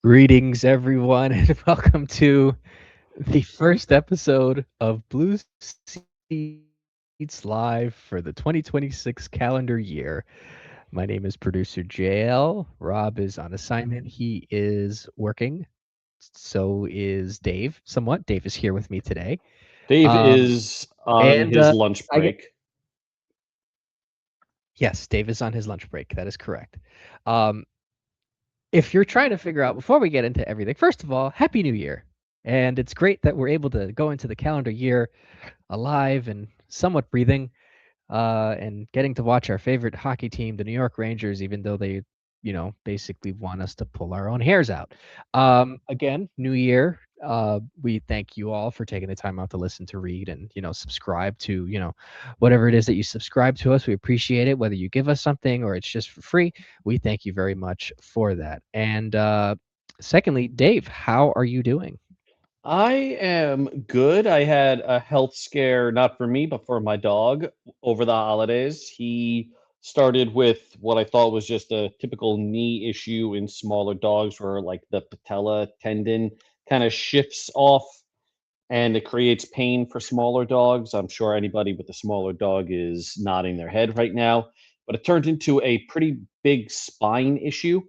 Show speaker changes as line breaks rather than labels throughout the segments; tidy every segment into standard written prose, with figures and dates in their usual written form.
Greetings, everyone, and welcome to the first episode of Blue Seats Live for the 2026 calendar year. My name is producer JL. Rob is on assignment. He is working. So is Dave. Somewhat. Dave is here with me today.
Dave
Um,
is on
and
his lunch
I get
break.
yes, Dave is on his lunch break. That is correct. Um, if you're trying to figure out before we get into everything, first of all, Happy New Year. And it's great that we're able to go into the calendar year alive and somewhat breathing, and getting to watch our favorite hockey team, the New York Rangers, even though they, basically want us to pull our own hairs out. Again, New Year. We thank you all for taking the time out to listen to Read and subscribe to whatever it is that you subscribe to us. We appreciate it, whether you give us something or it's just for free. We thank you very much for that. And secondly, Dave, how are you doing?
I am good. I had a health scare, not for me, but for my dog over the holidays. He started with what I thought was just a typical knee issue in smaller dogs where like the patella tendon kind of shifts off and it creates pain for smaller dogs. I'm sure anybody with a smaller dog is nodding their head right now, but it turned into a pretty big spine issue.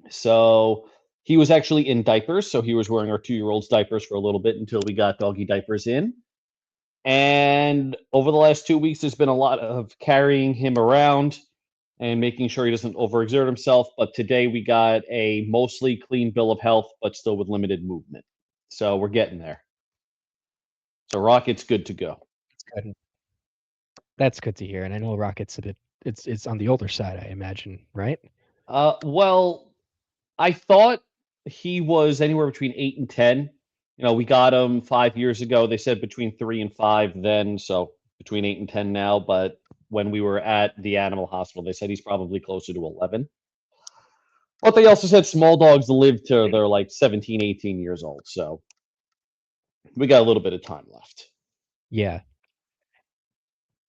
So he was actually in diapers. So he was wearing our 2-year-old's diapers for a little bit until we got doggy diapers in. And over the last 2 weeks, there's been a lot of carrying him around and making sure he doesn't overexert himself. But today we got a mostly clean bill of health, but still with limited movement. So we're getting there. So Rocket's good to go.
Good. That's good to hear. And I know Rocket's a bit it's on the older side, I imagine, right?
Well, I thought he was anywhere between 8 and 10. We got him 5 years ago. They said between 3 and 5 then, so between 8 and 10 now. But when we were at the animal hospital, they said he's probably closer to 11. But they also said small dogs live till they're like 17, 18 years old. So we got a little bit of time left.
Yeah.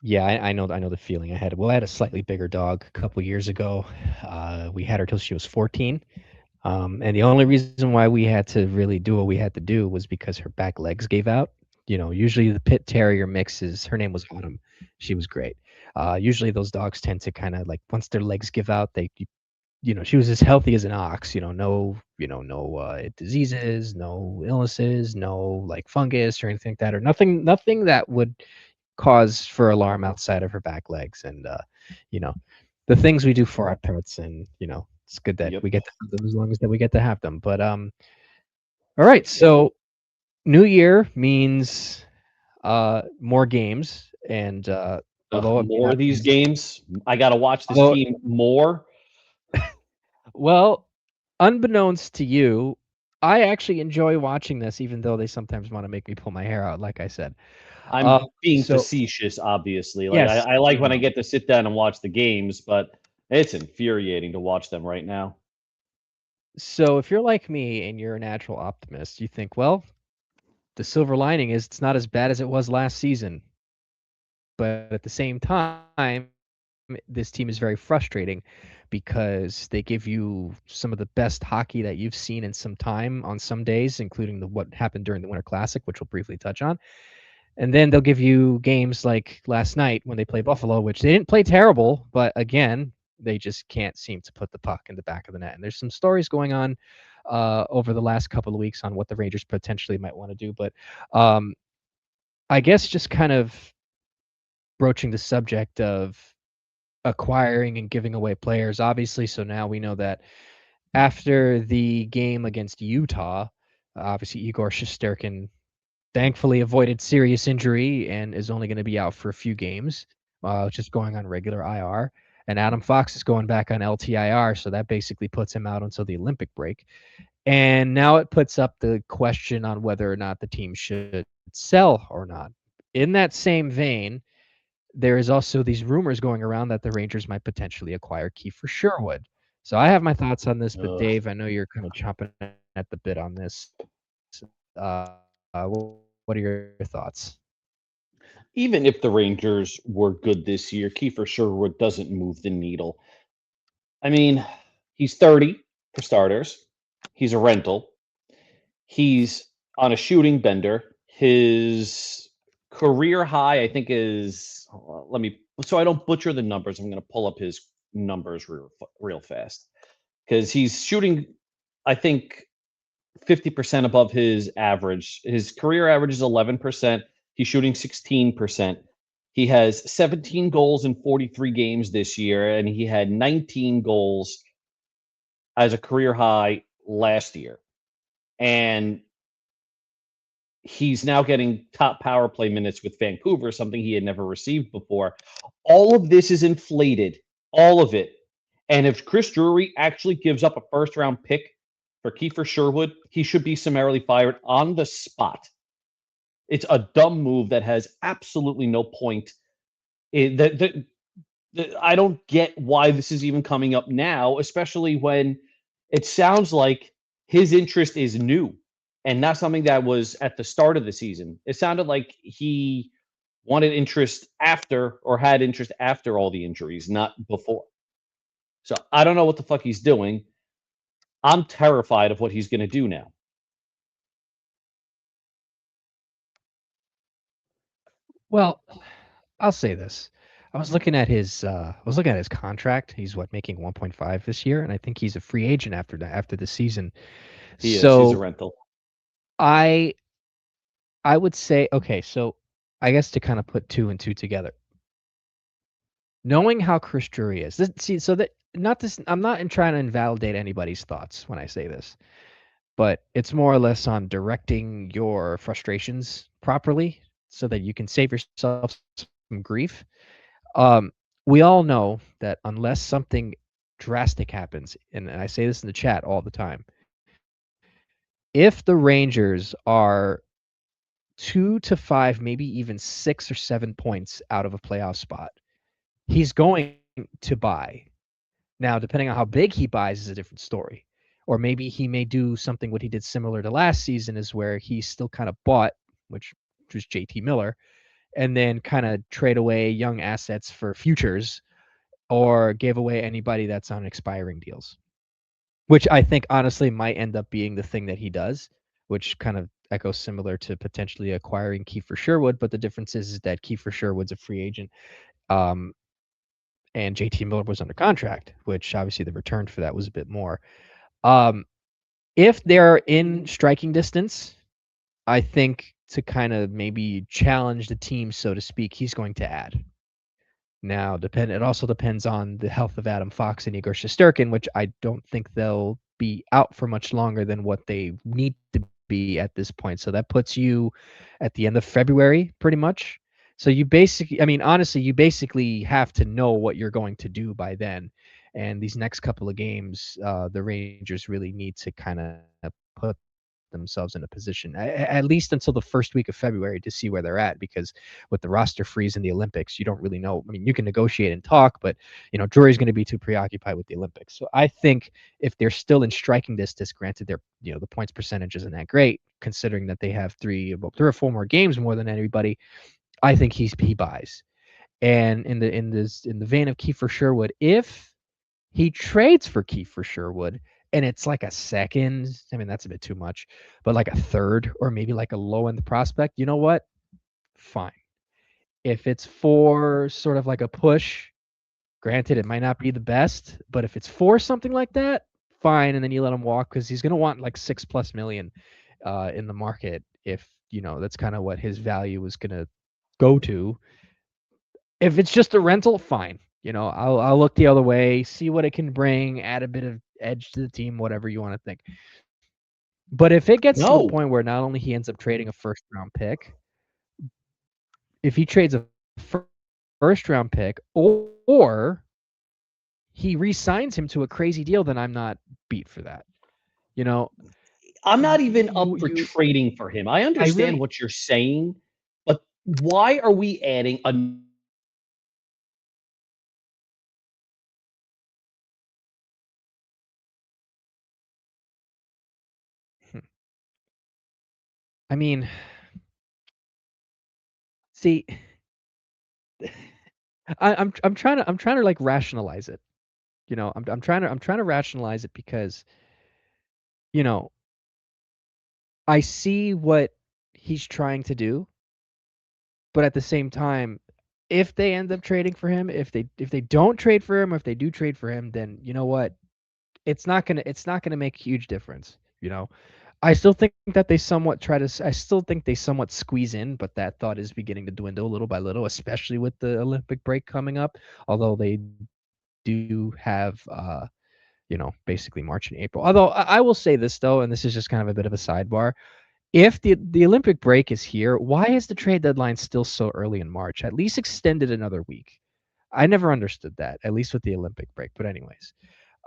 Yeah, I know the feeling. I had a slightly bigger dog a couple years ago. We had her till she was 14. And the only reason why we had to really do what we had to do was because her back legs gave out. Usually the pit terrier mixes, her name was Autumn. She was great. Usually those dogs tend to kind of like once their legs give out, she was as healthy as an ox, no diseases, no illnesses, no like fungus or anything like that, or nothing that would cause for alarm outside of her back legs. And you know the things we do for our pets, and it's good that
Yep.
we get to have them as long as that we get to have them. But all right, so new year means more games. And although it may
More
not
of these
be
games. I got to watch this
although
team more.
well, unbeknownst to you, I actually enjoy watching this, even though they sometimes want to make me pull my hair out, like I said.
I'm being
So
facetious, obviously. Like I,
yes,
I like
I
when I
know.
get to sit down and watch the games, but it's infuriating to watch them right now.
So if you're like me and you're a natural optimist, you think, well, the silver lining is it's not as bad as it was last season. But at the same time, this team is very frustrating because they give you some of the best hockey that you've seen in some time on some days, including what happened during the Winter Classic, which we'll briefly touch on. And then they'll give you games like last night when they play Buffalo, which they didn't play terrible, but again, they just can't seem to put the puck in the back of the net. And there's some stories going on over the last couple of weeks on what the Rangers potentially might want to do. But um, I guess just kind of broaching the subject of acquiring and giving away players, obviously. So now we know that after the game against Utah, obviously Igor Shesterkin thankfully avoided serious injury and is only going to be out for a few games, just going on regular IR. And Adam Fox is going back on LTIR, so that basically puts him out until the Olympic break. And now it puts up the question on whether or not the team should sell or not. In that same vein, there is also these rumors going around that the Rangers might potentially acquire Kiefer Sherwood. So I have my thoughts on this, but
Ugh.
Dave, I know you're kind of chomping at the bit on this. What are your thoughts?
Even if the Rangers were good this year, Kiefer Sherwood doesn't move the needle. I mean, he's 30 for starters. He's a rental. He's on a shooting bender. His career high, I think, is let me so I don't butcher the numbers. I'm going to pull up his numbers real fast because he's shooting, I think, 50% above his average. His career average is 11%. He's shooting 16%. He has 17 goals in 43 games this year, and he had 19 goals as a career high last year. And he's now getting top power play minutes with Vancouver, something he had never received before. All of this is inflated, all of it. And if Chris Drury actually gives up a first round pick for Kiefer Sherwood, he should be summarily fired on the spot. It's a dumb move that has absolutely no point. I don't get why this is even coming up now, especially when it sounds like his interest is new and not something that was at the start of the season. It sounded like he wanted interest after or had interest after all the injuries, not before. So I don't know what the fuck he's doing. I'm terrified of what he's going to do now.
Well, I'll say this. I was looking at his contract. He's making 1.5 this year, and I think he's a free agent after the season.
He is. He's a
So
rental.
I would say, okay, so I guess to kind of put two and two together. Knowing how Chris Drury is, I'm not trying to invalidate anybody's thoughts when I say this, but it's more or less on directing your frustrations properly so that you can save yourself some grief. We all know that unless something drastic happens, and I say this in the chat all the time, if the Rangers are 2 to 5, maybe even 6 or 7 points out of a playoff spot, he's going to buy. Now, depending on how big he buys is a different story. Or maybe he may do something what he did similar to last season is where he still kind of bought, which was JT Miller, and then kind of trade away young assets for futures or gave away anybody that's on expiring deals, which I think honestly might end up being the thing that he does, which kind of echoes similar to potentially acquiring Kiefer Sherwood. But the difference is that Kiefer Sherwood's a free agent, and JT Miller was under contract, which obviously the return for that was a bit more. If they're in striking distance, I think to kind of maybe challenge the team, so to speak, he's going to add. Now, it also depends on the health of Adam Fox and Igor Shesterkin, which I don't think they'll be out for much longer than what they need to be at this point. So that puts you at the end of February, pretty much. So honestly, you basically have to know what you're going to do by then. And these next couple of games, the Rangers really need to kind of put themselves in a position, at least until the first week of February, to see where they're at. Because with the roster freeze in the Olympics, you don't really know. I mean, you can negotiate and talk, but Drury's going to be too preoccupied with the Olympics. So I think if they're still in striking distance, granted they're the points percentage isn't that great considering that they have three or four more games more than anybody. I think he buys. And in the vein of Kiefer Sherwood, if he trades for Kiefer Sherwood and it's like a second, I mean, that's a bit too much, but like a third or maybe like a low end prospect, you know what? Fine. If it's for sort of like a push, granted, it might not be the best, but if it's for something like that, fine. And then you let him walk because he's going to want like $6+ million in the market if, that's kind of what his value is going to go to. If it's just a rental, fine. I'll look the other way, see what it can bring, add a bit of edge to the team, whatever you want to think. But if it gets to the point where not only he ends up trading a first round pick, if he trades a first round pick or he re-signs him to a crazy deal, then I'm not beat for that.
I'm not even up for trading for him. I understand what you're saying, but why are we adding
I mean, see, I'm trying to like rationalize it. I'm trying to rationalize it because you know I see what he's trying to do, but at the same time, if they end up trading for him, if they don't trade for him, or if they do trade for him, then you know what? It's not gonna make a huge difference. I still think that I still think they somewhat squeeze in, but that thought is beginning to dwindle little by little, especially with the Olympic break coming up. Although they do have basically March and April. Although I will say this though, and this is just kind of a bit of a sidebar. If the Olympic break is here, why is the trade deadline still so early in March? At least extend it another week. I never understood that, at least with the Olympic break. But anyways,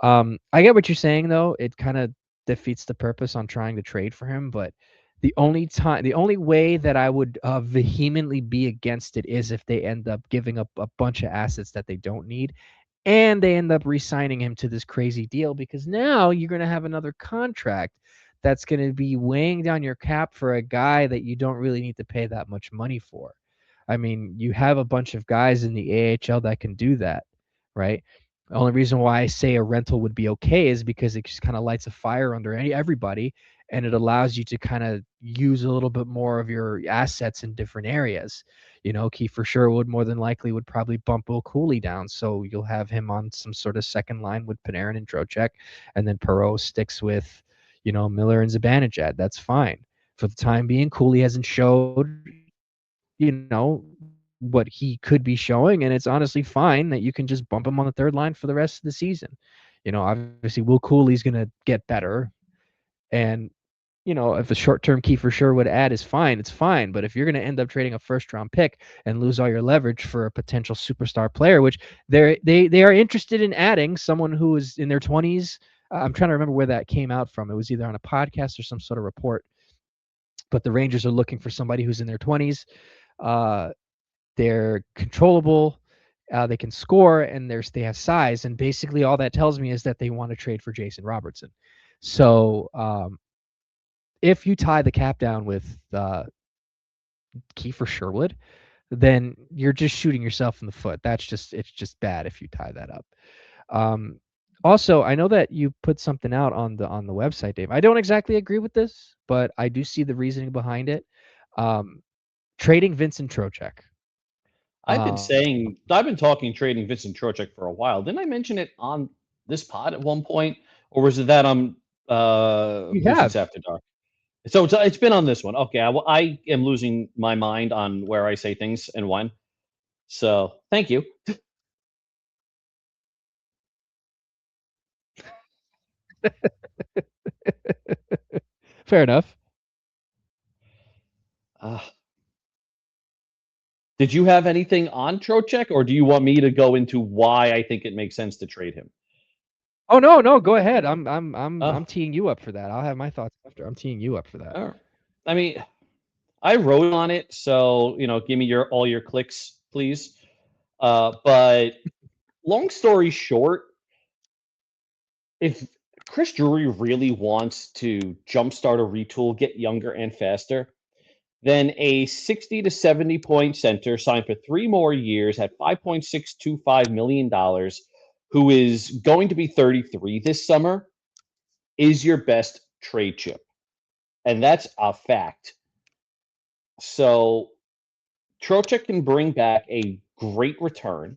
I get what you're saying though. It kind of defeats the purpose on trying to trade for him, but the only way that I would vehemently be against it is if they end up giving up a bunch of assets that they don't need, and they end up re-signing him to this crazy deal, because now you're going to have another contract that's going to be weighing down your cap for a guy that you don't really need to pay that much money for. I mean, you have a bunch of guys in the AHL that can do that, right? The only reason why I say a rental would be okay is because it just kind of lights a fire under everybody, and it allows you to kind of use a little bit more of your assets in different areas. Kiefer Sherwood more than likely would probably bump Will Cooley down, so you'll have him on some sort of second line with Panarin and Trocheck, and then Perreault sticks with, Miller and Zibanejad. That's fine for the time being. Cooley hasn't showed, you know, what he could be showing, and it's honestly fine that you can just bump him on the third line for the rest of the season. Obviously, Will Cooley's going to get better, and if a short-term Kiefer Sherwood ad is fine, it's fine. But if you're going to end up trading a first-round pick and lose all your leverage for a potential superstar player, which they are interested in adding someone who is in their 20s. I'm trying to remember where that came out from. It was either on a podcast or some sort of report. But the Rangers are looking for somebody who's in their 20s. They're controllable. They can score, and they have size. And basically, all that tells me is that they want to trade for Jason Robertson. So if you tie the cap down with Kiefer Sherwood, then you're just shooting yourself in the foot. It's just bad if you tie that up. Also, I know that you put something out on the website, Dave. I don't exactly agree with this, but I do see the reasoning behind it. Trading Vincent Trocheck.
I've been talking trading Vincent Trocheck for a while. Didn't I mention it on this pod at one point, or was it that on
You
Vincent's
have.
After Dark? So it's been on this one. Okay, I am losing my mind on where I say things and when. So thank you.
Fair enough.
Uh, did you have anything on Trocheck, or do you want me to go into why I think it makes sense to trade him?
Oh no, go ahead. I'm
Oh,
teeing you up for that. I'll have my thoughts after. I'm teeing you up for that.
all right. I mean, I wrote on it, so give me all your clicks, please. But long story short, if Chris Drury really wants to jumpstart a retool, get younger and faster, then a 60 to 70 point center signed for 3 more years at $5.625 million, who is going to be 33 this summer, is your best trade chip. And that's a fact. So Trocheck can bring back a great return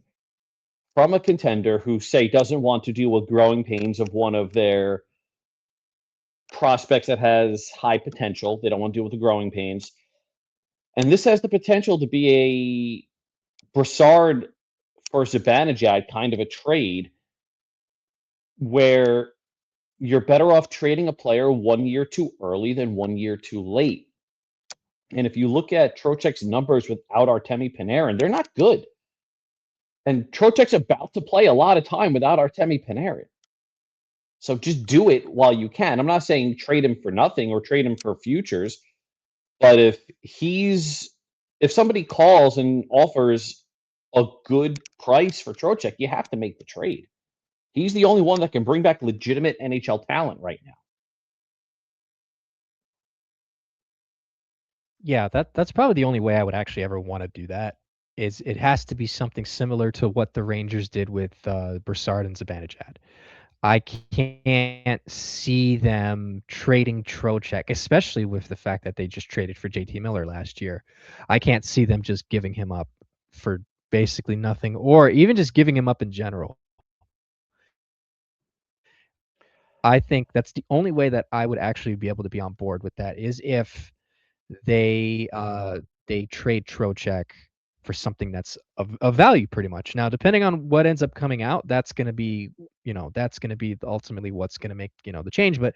from a contender who, say, doesn't want to deal with growing pains of one of their prospects that has high potential. They don't want to deal with the growing pains. And this has the potential to be a Brassard for Zibanejad kind of a trade where you're better off trading a player 1 year too early than 1 year too late. And if you look at Trocheck's numbers without Artemi Panarin, they're not good. And Trocheck's about to play a lot of time without Artemi Panarin. So just do it while you can. I'm not saying trade him for nothing or trade him for futures, but if somebody calls and offers a good price for Trocheck, you have to make the trade. He's the only one that can bring back legitimate NHL talent right now.
Yeah, that's probably the only way I would actually ever want to do that. Is it has to be something similar to what the Rangers did with Brassard and Zibanejad. I can't see them trading Trocheck, especially with the fact that they just traded for JT Miller last year. I can't see them just giving him up for basically nothing, or even just giving him up in general. I think that's the only way that I would actually be able to be on board with that is if they trade Trocheck for something that's of value pretty much. Now, depending on what ends up coming out, that's going to be, that's going to be ultimately what's going to make, the change. But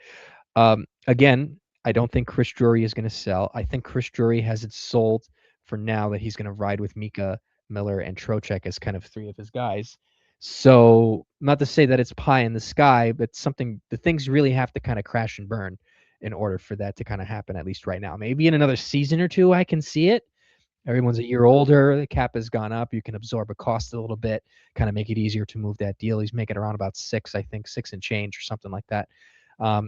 again, I don't think Chris Drury is going to sell. I think Chris Drury has it sold for now that he's going to ride with Mika, Miller, and Trocheck as kind of three of his guys. So, not to say that it's pie in the sky, but the things really have to kind of crash and burn in order for that to kind of happen, at least right now. Maybe in another season or two, I can see it. Everyone's a year older. The cap has gone up. You can absorb a cost a little bit, kind of make it easier to move that deal. He's making around about 6, I think, 6 and change or something like that.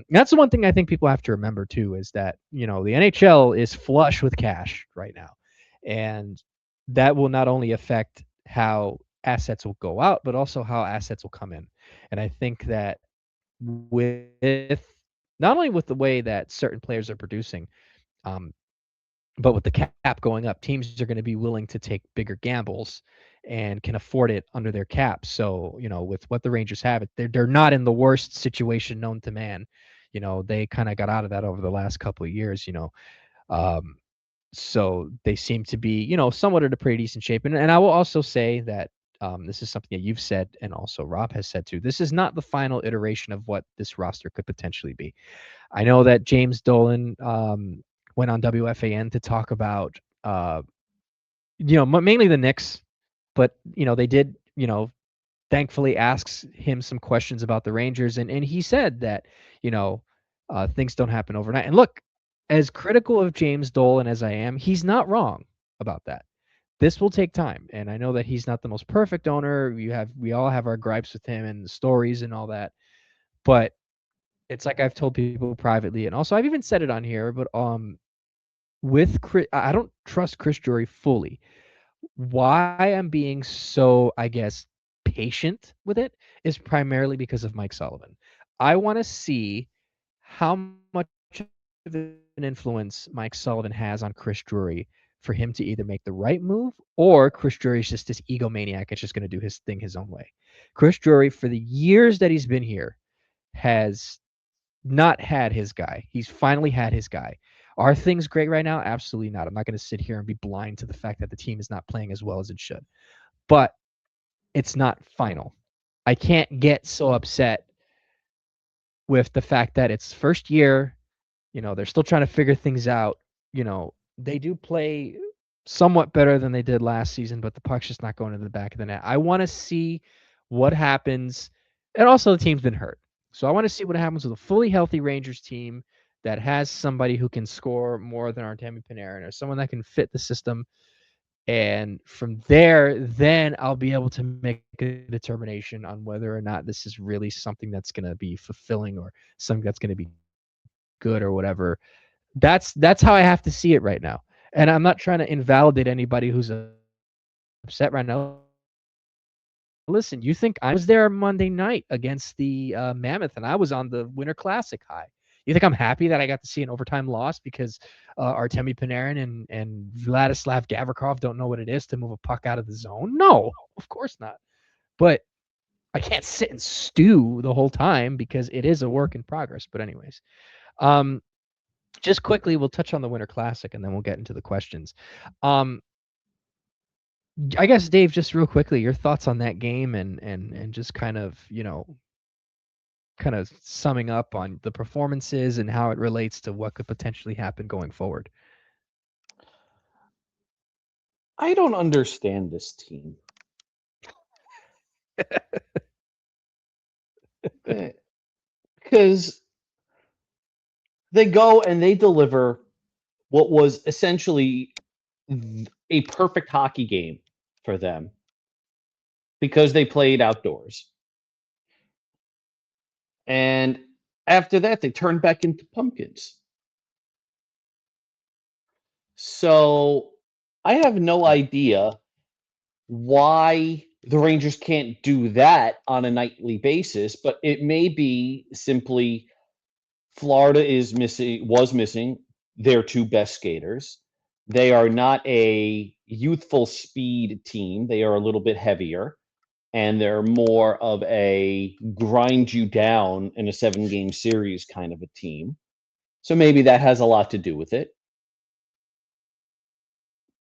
That's the one thing I think people have to remember too is that the NHL is flush with cash right now, and that will not only affect how assets will go out, but also how assets will come in. And I think that with not only with the way that certain players are producing, um, but with the cap going up, teams are going to be willing to take bigger gambles and can afford it under their cap. So, with what the Rangers have, they're not in the worst situation known to man. They kind of got out of that over the last couple of years. Um, so they seem to be, somewhat in a pretty decent shape. And I will also say that this is something that you've said, and also Rob has said too. This is not the final iteration of what this roster could potentially be. I know that James Dolan went on WFAN to talk about, mainly the Knicks, but they did, thankfully asks him some questions about the Rangers, and he said that things don't happen overnight. And look, as critical of James Dolan as I am, he's not wrong about that. This will take time, and I know that he's not the most perfect owner. We all have our gripes with him and the stories and all that, but it's like I've told people privately, and also I've even said it on here. But I don't trust Chris Drury fully. Why I'm being so, I guess, patient with it is primarily because of Mike Sullivan. I want to see how much of an influence Mike Sullivan has on Chris Drury for him to either make the right move or Chris Drury is just this egomaniac that's just going to do his thing his own way. Chris Drury, for the years that he's been here, has not had his guy. He's finally had his guy. Are things great right now? Absolutely not. I'm not going to sit here and be blind to the fact that the team is not playing as well as it should. But it's not final. I can't get so upset with the fact that it's first year. They're still trying to figure things out. They do play somewhat better than they did last season, but the puck's just not going to the back of the net. I want to see what happens. And also, the team's been hurt. So I want to see what happens with a fully healthy Rangers team that has somebody who can score more than Artemi Panarin or someone that can fit the system. And from there, then I'll be able to make a determination on whether or not this is really something that's going to be fulfilling or something that's going to be good or whatever. That's how I have to see it right now. And I'm not trying to invalidate anybody who's upset right now. Listen, you think I was there Monday night against the Mammoth, and I was on the Winter Classic high. You think I'm happy that I got to see an overtime loss because Artemi Panarin and Vladislav Gavrikov don't know what it is to move a puck out of the zone? No, of course not. But I can't sit and stew the whole time because it is a work in progress. But anyways, just quickly, we'll touch on the Winter Classic and then we'll get into the questions. I guess Dave, just real quickly, your thoughts on that game and just kind of kind of summing up on the performances and how it relates to what could potentially happen going forward.
I don't understand this team. Because they go and they deliver what was essentially a perfect hockey game for them because they played outdoors. And after that, they turned back into pumpkins. So I have no idea why the Rangers can't do that on a nightly basis, but it may be simply Florida was missing their two best skaters. They are not a youthful speed team. They are a little bit heavier, and they're more of a grind you down in a 7-game series kind of a team. So maybe that has a lot to do with it.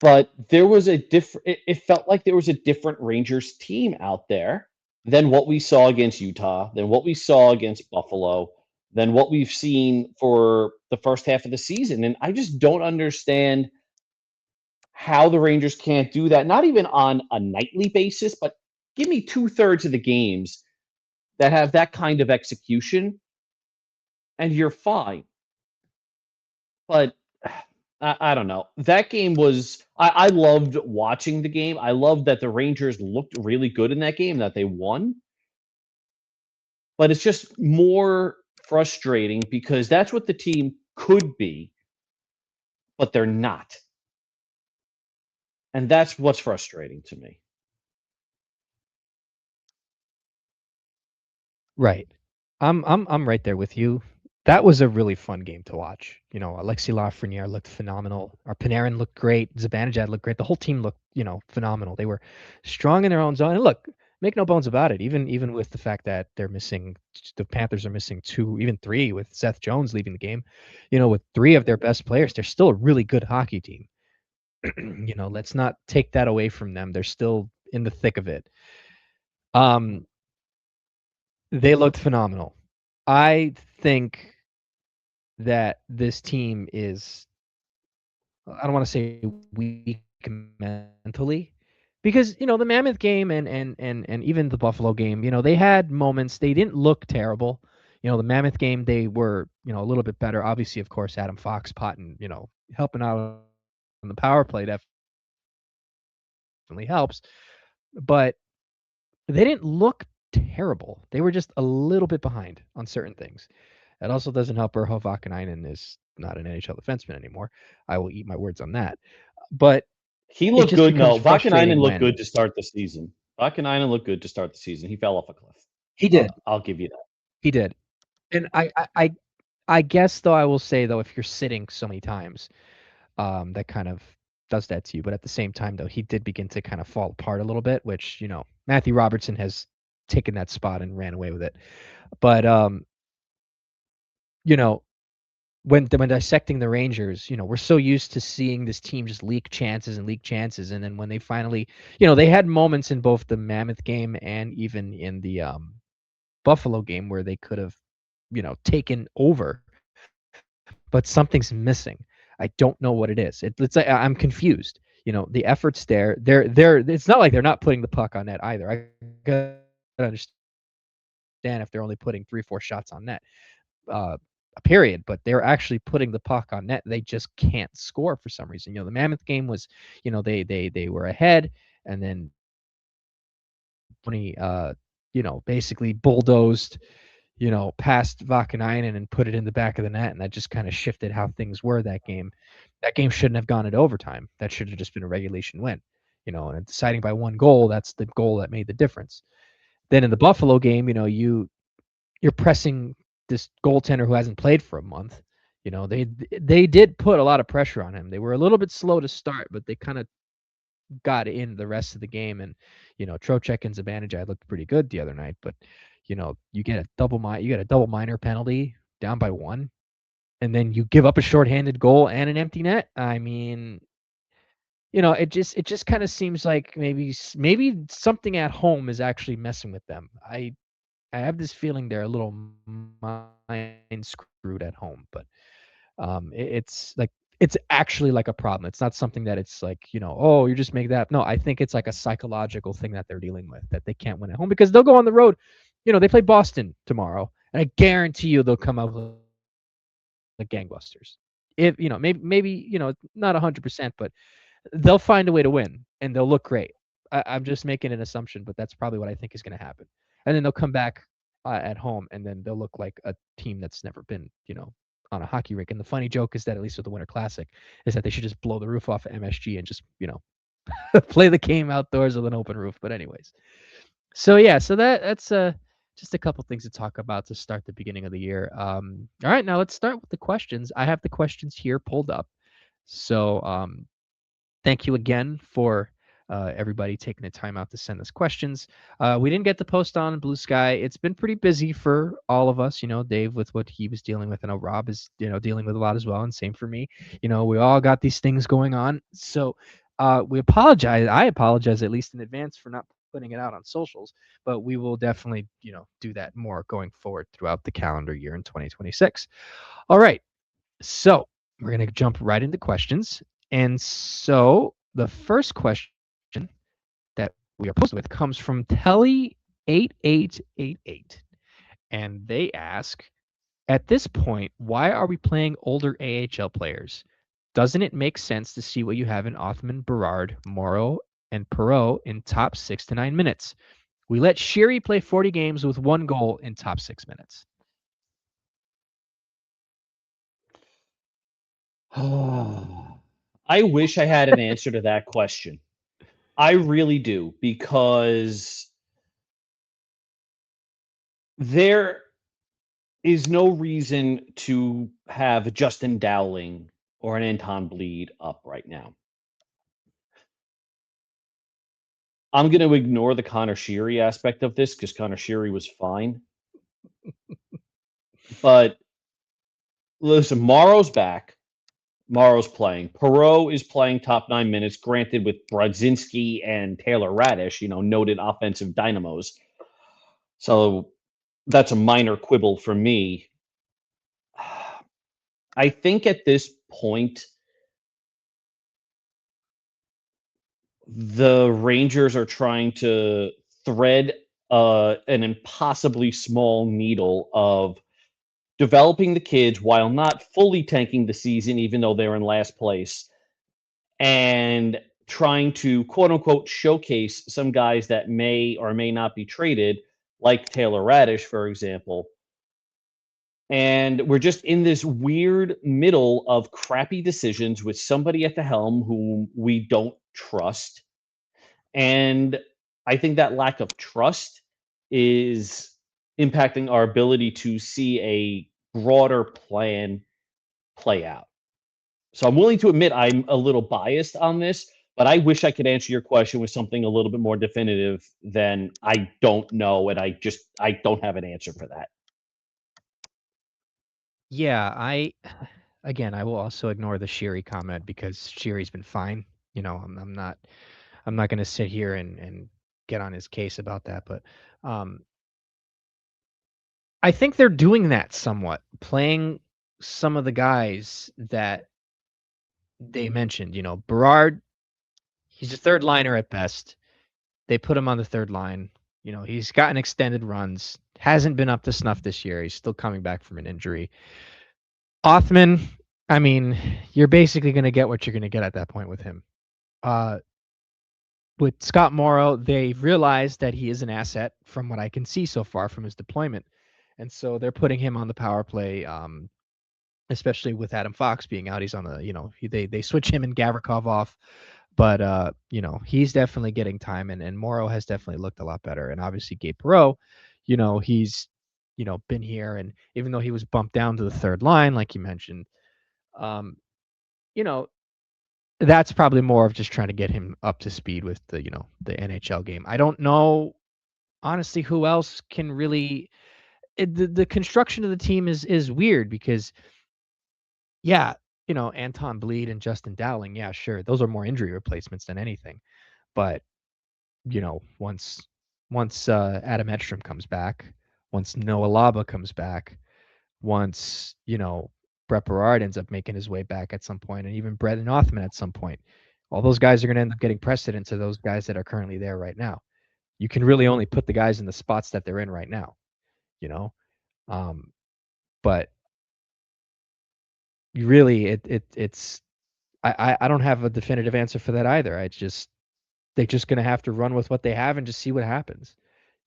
But there was a different it felt like there was a different Rangers team out there than what we saw against Utah, than what we saw against Buffalo, than what we've seen for the first half of the season, and I just don't understand how the Rangers can't do that, not even on a nightly basis, but give me 2/3 of the games that have that kind of execution, and you're fine. But I don't know. That game was I loved watching the game. I loved that the Rangers looked really good in that game, that they won. But it's just more frustrating because that's what the team could be, but they're not. And that's what's frustrating to me.
Right. I'm right there with you. That was a really fun game to watch. Alexei Lafreniere looked phenomenal. Our Panarin looked great. Zibanejad looked great. The whole team looked, phenomenal. They were strong in their own zone. And look, make no bones about it. Even with the fact that the Panthers are missing two, even three, with Seth Jones leaving the game. With three of their best players, they're still a really good hockey team. Let's not take that away from them. They're still in the thick of it. Um, they looked phenomenal. I think that this team is, I don't want to say weak mentally, because the Mammoth game and even the Buffalo game, they had moments. They didn't look terrible. The Mammoth game, they were a little bit better. Obviously, of course, Adam Fox potting, helping out on the power play definitely helps, but they didn't look terrible. They were just a little bit behind on certain things. That also doesn't help Urho Vakanainen is not an NHL defenseman anymore. I will eat my words on that. But
He
it
looked
just
good.
becomes
No, Vakanainen
frustrating
looked
when
good to start the season. Vakanainen looked good to start the season. He fell off a cliff.
he did.
I'll give you that.
He did. And I guess though I will say though if you're sitting so many times, that kind of does that to you. But at the same time though, he did begin to kind of fall apart a little bit, which, Matthew Robertson has taken that spot and ran away with it. But you know, when dissecting the Rangers, we're so used to seeing this team just leak chances, and then when they finally, they had moments in both the Mammoth game and even in the Buffalo game where they could have, taken over, but something's missing. I don't know what it is. It's like I'm confused. The effort's there. They're. It's not like they're not putting the puck on net either. I gotta understand if they're only putting 3-4 shots on net. A period, but they're actually putting the puck on net. They just can't score for some reason. The Mammoth game was, they were ahead, and then 20, basically bulldozed, past Vakanainen and put it in the back of the net, and that just kind of shifted how things were that game. That game shouldn't have gone into overtime. That should have just been a regulation win. And deciding by one goal, that's the goal that made the difference. Then in the Buffalo game, you're pressing this goaltender who hasn't played for a month. They did put a lot of pressure on him. They were a little bit slow to start, but they kind of got in the rest of the game. And Trocheck and Zibanejad looked pretty good the other night. But you get a double minor penalty down by one, and then you give up a shorthanded goal and an empty net. I mean, it just kind of seems like maybe something at home is actually messing with them. I have this feeling they're a little mind screwed at home, but it's actually like a problem. It's not something that it's like, oh, you're just making that up. No, I think it's like a psychological thing that they're dealing with, that they can't win at home because they'll go on the road. They play Boston tomorrow, and I guarantee you they'll come out with the gangbusters. If maybe not 100%, but they'll find a way to win and they'll look great. I'm just making an assumption, but that's probably what I think is going to happen. And then they'll come back at home, and then they'll look like a team that's never been, on a hockey rink. And the funny joke is that at least with the Winter Classic, is that they should just blow the roof off of MSG and just play the game outdoors with an open roof. But anyways, so yeah, so that's just a couple things to talk about to start the beginning of the year. All right, now let's start with the questions. I have the questions here pulled up. So thank you again for everybody taking the time out to send us questions. We didn't get the post on Blue Sky. It's been pretty busy for all of us. Dave with what he was dealing with. I know Rob is dealing with a lot as well, and same for me. We all got these things going on. So we apologize. I apologize at least in advance for not putting it out on socials, but we will definitely do that more going forward throughout the calendar year in 2026. All right, so we're going to jump right into questions. And so the first question that we are posted with comes from Telly8888. And they ask, at this point, why are we playing older AHL players? Doesn't it make sense to see what you have in Othmann, Berard, Morrow, and Perreault in top 6 to 9 minutes? We let Sheary play 40 games with 1 goal in top 6 minutes.
I wish I had an answer to that question. I really do, because there is no reason to have Justin Dowling or an Anton Bleed up right now. I'm going to ignore the Connor Sheary aspect of this because Connor Sheary was fine. But listen, Morrow's back. Morrow's playing. Perreault is playing top 9 minutes, granted with Brodzinski and Taylor Radish, noted offensive dynamos. So that's a minor quibble for me. I think at this point, the Rangers are trying to thread an impossibly small needle of developing the kids while not fully tanking the season, even though they're in last place, and trying to quote unquote showcase some guys that may or may not be traded, like Taylor Radish, for example. And we're just in this weird middle of crappy decisions with somebody at the helm whom we don't trust. And I think that lack of trust is impacting our ability to see a broader plan play out. So I'm willing to admit I'm a little biased on this, but I wish I could answer your question with something a little bit more definitive than I don't know, and I don't have an answer for that.
Yeah, I will also ignore the Sheary comment because Sheary's been fine. I'm not going to sit here and get on his case about that, but I think they're doing that somewhat, playing some of the guys that they mentioned. Berard, he's a third liner at best. They put him on the third line. He's gotten extended runs, hasn't been up to snuff this year. He's still coming back from an injury. Othmann, I mean, you're basically going to get what you're going to get at that point with him. With Scott Morrow, they realized that he is an asset from what I can see so far from his deployment. And so they're putting him on the power play, especially with Adam Fox being out. He's on the, they switch him and Gavrikov off. But, he's definitely getting time, and Morrow has definitely looked a lot better. And obviously Gabe Perreault, he's, been here. And even though he was bumped down to the third line, like you mentioned, that's probably more of just trying to get him up to speed with the NHL game. I don't know, honestly, who else can really. The construction of the team is weird because, yeah, Anton Bleed and Justin Dowling, yeah, sure, those are more injury replacements than anything. But once Adam Edstrom comes back, once Noah Laba comes back, once Brett Berard ends up making his way back at some point, and even Brett and Othmann at some point, all those guys are going to end up getting precedent to those guys that are currently there right now. You can really only put the guys in the spots that they're in right now, but really it's I don't have a definitive answer for that either. They're just going to have to run with what they have and just see what happens.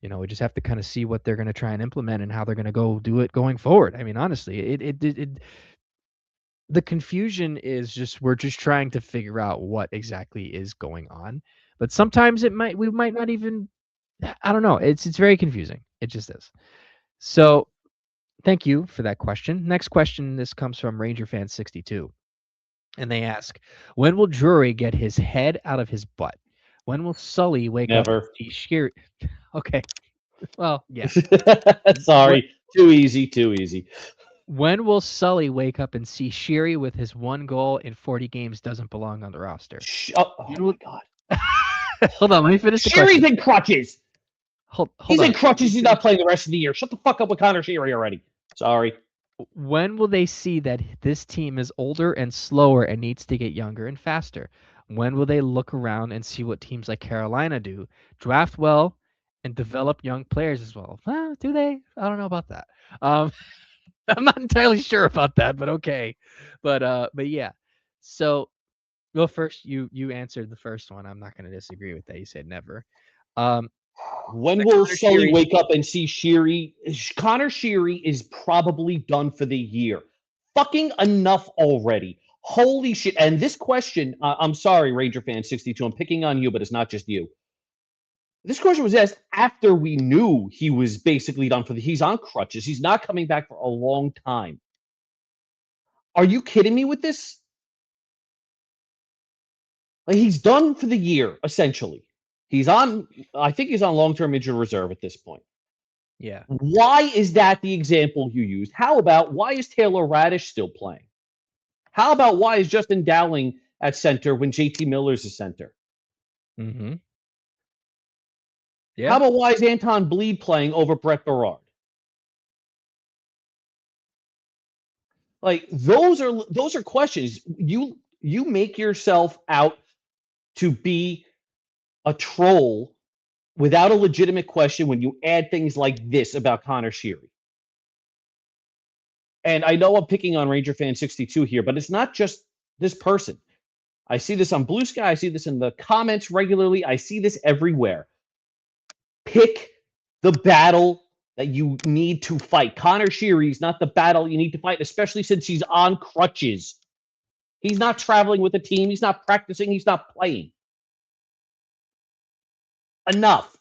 We just have to kind of see what they're going to try and implement and how they're going to go do it going forward. I mean, honestly, the confusion is just we're just trying to figure out what exactly is going on. But sometimes we might not even, I don't know. It's very confusing. It just is. So thank you for that question. Next question. This comes from Ranger Fan 62. And they ask, when will Drury get his head out of his butt? When will Sully wake up and
Never.
see Sheary? Okay. Well, yeah.
Sorry. Too easy.
When will Sully wake up and see Sheary with his 1 goal in 40 games doesn't belong on the roster?
Oh
You
my
know-
God.
Hold on, let me finish the
Sheary's
question.
in crutches.
Hold
He's
on.
in crutches. He's not playing the rest of the year. Shut the fuck up with Connor Sheary already. Sorry.
When will they see that this team is older and slower and needs to get younger and faster? When will they look around and see what teams like Carolina do? Draft well and develop young players as well. Do they? I don't know about that. I'm not entirely sure about that, but okay. But yeah. So, well, first you answered the first one. I'm not going to disagree with that. You said never.
When
The
will
Connor
Sully
Sheary-
wake up and see Sheary? Connor Sheary is probably done for the year. Fucking enough already. Holy shit. And this question, I'm sorry, Ranger Fan 62, I'm picking on you, but it's not just you. This question was asked after we knew he was basically done for the. He's on crutches. He's not coming back for a long time. Are you kidding me with this? Like, he's done for the year, essentially. I think he's on long-term injured reserve at this point.
Yeah.
Why is that the example you used? How about why is Taylor Radish still playing? How about why is Justin Dowling at center when JT Miller's a center?
Mm-hmm. Yeah.
How about why is Anton Bleed playing over Brett Berard? Like those are questions. You make yourself out to be a troll without a legitimate question when you add things like this about Connor Sheary. And I know I'm picking on Ranger Fan 62 here, but it's not just this person. I see this on Blue Sky. I see this in the comments regularly. I see this everywhere. Pick the battle that you need to fight. Connor Sheary's not the battle you need to fight, especially since he's on crutches. He's not traveling with a team. He's not practicing. He's not playing. Enough.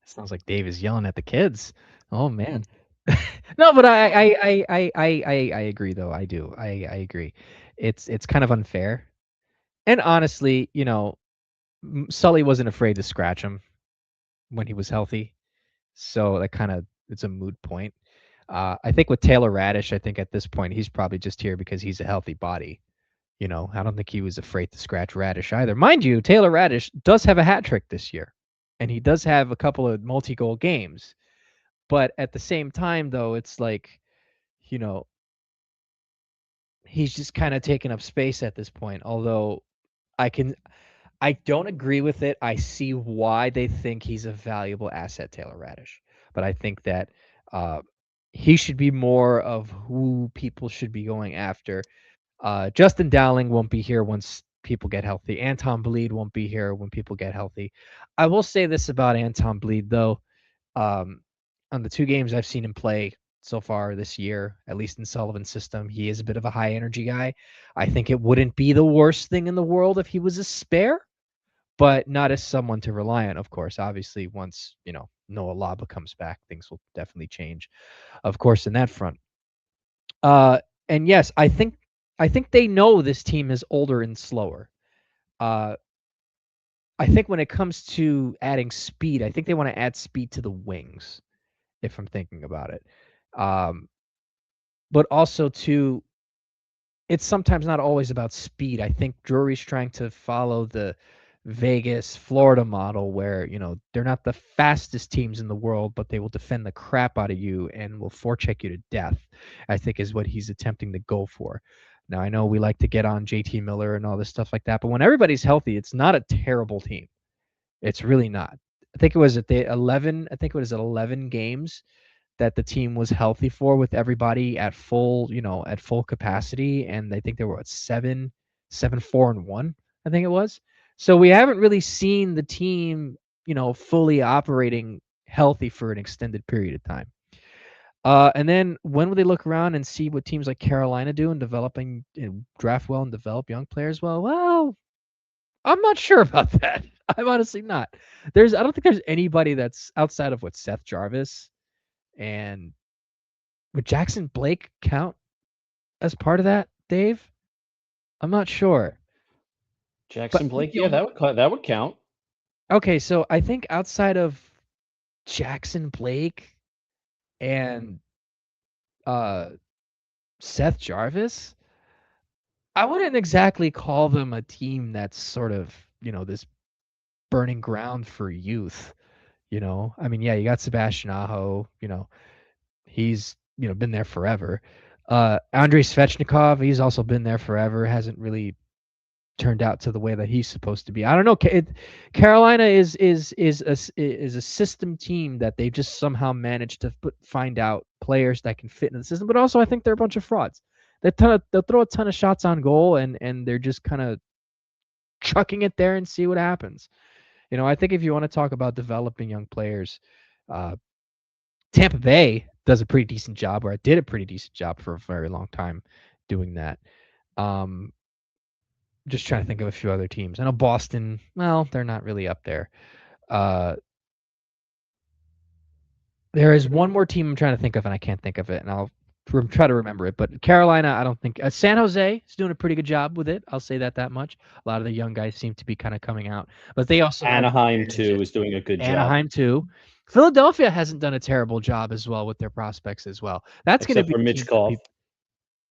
Sounds like Dave is yelling at the kids. Oh man. No, but I agree though. I do. I agree. It's kind of unfair. And honestly, Sully wasn't afraid to scratch him when he was healthy. So that kind of it's a moot point. I think with Taylor Radish, I think at this point he's probably just here because he's a healthy body. I don't think he was afraid to scratch Radish either. Mind you, Taylor Radish does have a hat trick this year, and he does have a couple of multi-goal games. But at the same time, though, it's like, you know, he's just kind of taking up space at this point. Although I don't agree with it. I see why they think he's a valuable asset, Taylor Radish. But I think that uh, he should be more of who people should be going after. Justin Dowling won't be here once people get healthy. Anton Bleed won't be here when people get healthy. I will say this about Anton Bleed, though. Um, on the 2 games I've seen him play so far this year, at least in Sullivan's system, he is a bit of a high energy guy. I think it wouldn't be the worst thing in the world if he was a spare, but not as someone to rely on, of course. Obviously, once, Noah Laba comes back, things will definitely change, of course, in that front. And yes, I think they know this team is older and slower. I think when it comes to adding speed, I think they want to add speed to the wings, if I'm thinking about it. But also too, it's sometimes not always about speed. I think Drury's trying to follow the Vegas, Florida model where, they're not the fastest teams in the world, but they will defend the crap out of you and will forecheck you to death, I think is what he's attempting to go for. Now, I know we like to get on JT Miller and all this stuff like that, but when everybody's healthy, it's not a terrible team. It's really not. I think it was at 11 games that the team was healthy for with everybody at full, at full capacity. And I think they were at 7-4-1, I think it was. So we haven't really seen the team, fully operating healthy for an extended period of time. And then when will they look around and see what teams like Carolina do in developing, draft well and develop young players well? Well, I'm not sure about that. I'm honestly not. I don't think there's anybody that's outside of Seth Jarvis, and would Jackson Blake count as part of that, Dave? I'm not sure. But
Jackson Blake, yeah, that would count.
Okay, so I think outside of Jackson Blake and Seth Jarvis, I wouldn't exactly call them a team that's sort of, this burning ground for youth. I mean, yeah, you got Sebastian Aho, he's, been there forever. Andrei Svechnikov, he's also been there forever, hasn't really turned out to the way that he's supposed to be. I don't know. Carolina is a system team that they've just somehow managed to find out players that can fit in the system. But also, I think they're a bunch of frauds. They'll throw a ton of shots on goal, and they're just kind of chucking it there and see what happens. I think if you want to talk about developing young players, Tampa Bay does a pretty decent job, or did a pretty decent job for a very long time doing that. Just trying to think of a few other teams. I know Boston, well, they're not really up there. There is one more team I'm trying to think of, and I can't think of it, and I'll try to remember it. But Carolina, I don't think San Jose is doing a pretty good job with it. I'll say that much. A lot of the young guys seem to be kind of coming out, but they also
Anaheim too is doing a good job.
Anaheim too. Philadelphia hasn't done a terrible job as well with their prospects as well. That's going to be
Michkov,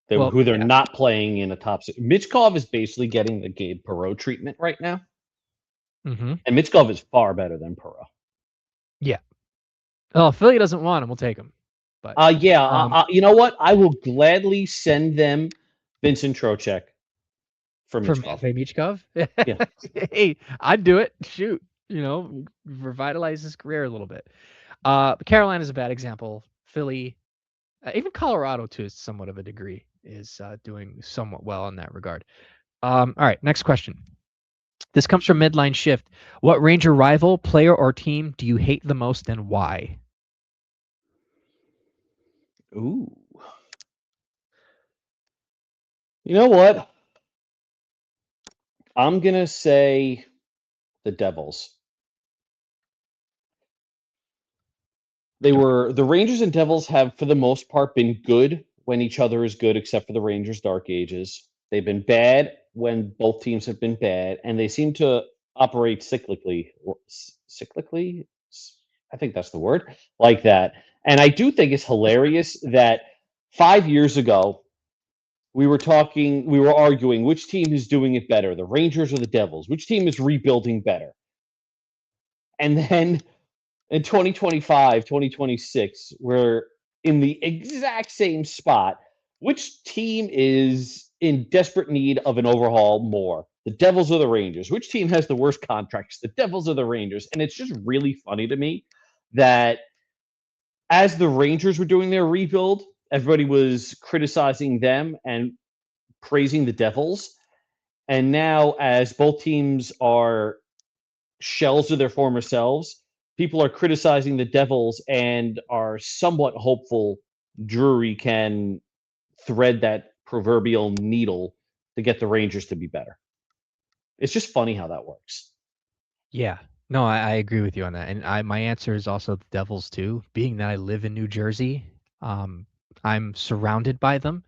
who they're not playing in a top six. Michkov is basically getting the Gabe Perreault treatment right now, and Michkov is far better than Perreault.
Yeah. Oh, Philly doesn't want him. We'll take him.
But you know what? I will gladly send them Vincent Trocheck for
Michkov.
Yeah.
Hey, I'd do it. Shoot, revitalize his career a little bit. Carolina's a bad example. Philly, even Colorado to somewhat of a degree, is doing somewhat well in that regard. All right, next question. This comes from Midline Shift. What Ranger rival, player, or team do you hate the most, and why?
Ooh. You know what? I'm going to say the Devils. The Rangers and Devils have, for the most part, been good when each other is good, except for the Rangers' dark ages. They've been bad when both teams have been bad, and they seem to operate cyclically. Cyclically? I think that's the word. Like that. And I do think it's hilarious that 5 years ago, we were arguing which team is doing it better, the Rangers or the Devils? Which team is rebuilding better? And then in 2025, 2026, we're in the exact same spot. Which team is in desperate need of an overhaul more? The Devils or the Rangers? Which team has the worst contracts? The Devils or the Rangers? And it's just really funny to me that as the Rangers were doing their rebuild, everybody was criticizing them and praising the Devils. And now, as both teams are shells of their former selves, people are criticizing the Devils and are somewhat hopeful Drury can thread that proverbial needle to get the Rangers to be better. It's just funny how that works.
Yeah. No, I agree with you on that. And my answer is also the Devils too. Being that I live in New Jersey, I'm surrounded by them.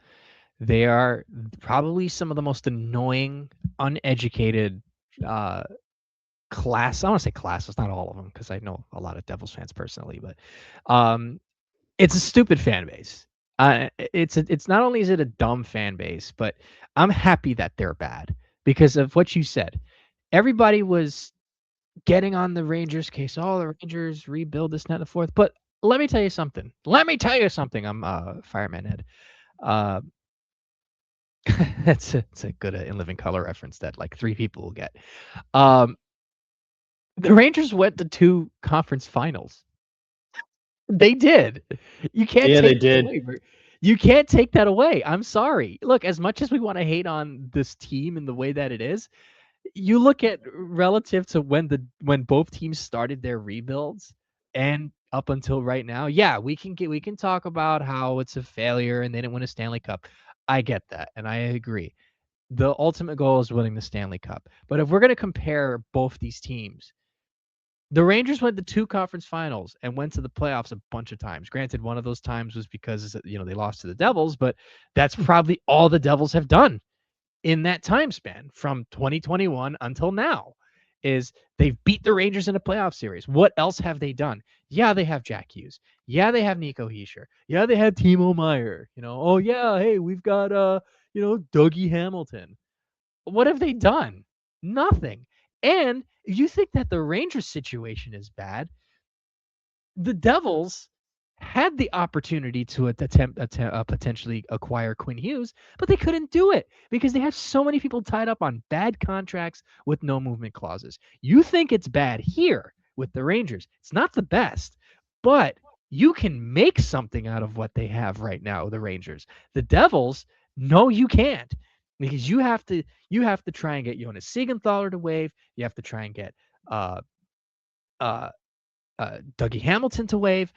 They are probably some of the most annoying, uneducated class. I want to say classes, not all of them, because I know a lot of Devils fans personally, but it's a stupid fan base. It's not only is it a dumb fan base, but I'm happy that they're bad because of what you said. Everybody was getting on the Rangers case. Oh, the Rangers rebuild this, and that, and the fourth. But let me tell you something. I'm Fireman Ed. It's a good In Living Color reference that like 3 people will get. The Rangers went to 2 conference finals. They did. You can't.
Yeah, they did.
You can't take that away. I'm sorry. Look, as much as we want to hate on this team and the way that it is, you look at relative to when both teams started their rebuilds. And up until right now, yeah, we can talk about how it's a failure and they didn't win a Stanley Cup. I get that, and I agree. The ultimate goal is winning the Stanley Cup. But if we're going to compare both these teams, the Rangers went to 2 conference finals and went to the playoffs a bunch of times. Granted, one of those times was because they lost to the Devils, but that's probably all the Devils have done in that time span from 2021 until now is they've beat the Rangers in a playoff series. What else have they done? Yeah, they have Jack Hughes. Yeah, they have Nico Hischier. Yeah, they have Timo Meier. Oh yeah, hey, we've got Dougie Hamilton. What have they done? Nothing. And you think that the Rangers situation is bad. The Devils had the opportunity to attempt potentially acquire Quinn Hughes, but they couldn't do it because they have so many people tied up on bad contracts with no movement clauses. You think it's bad here with the Rangers. It's not the best, but you can make something out of what they have right now, the Rangers. The Devils, no, you can't. Because you have to try and get Jonas Siegenthaler to waive. You have to try and get uh uh Dougie Hamilton to waive.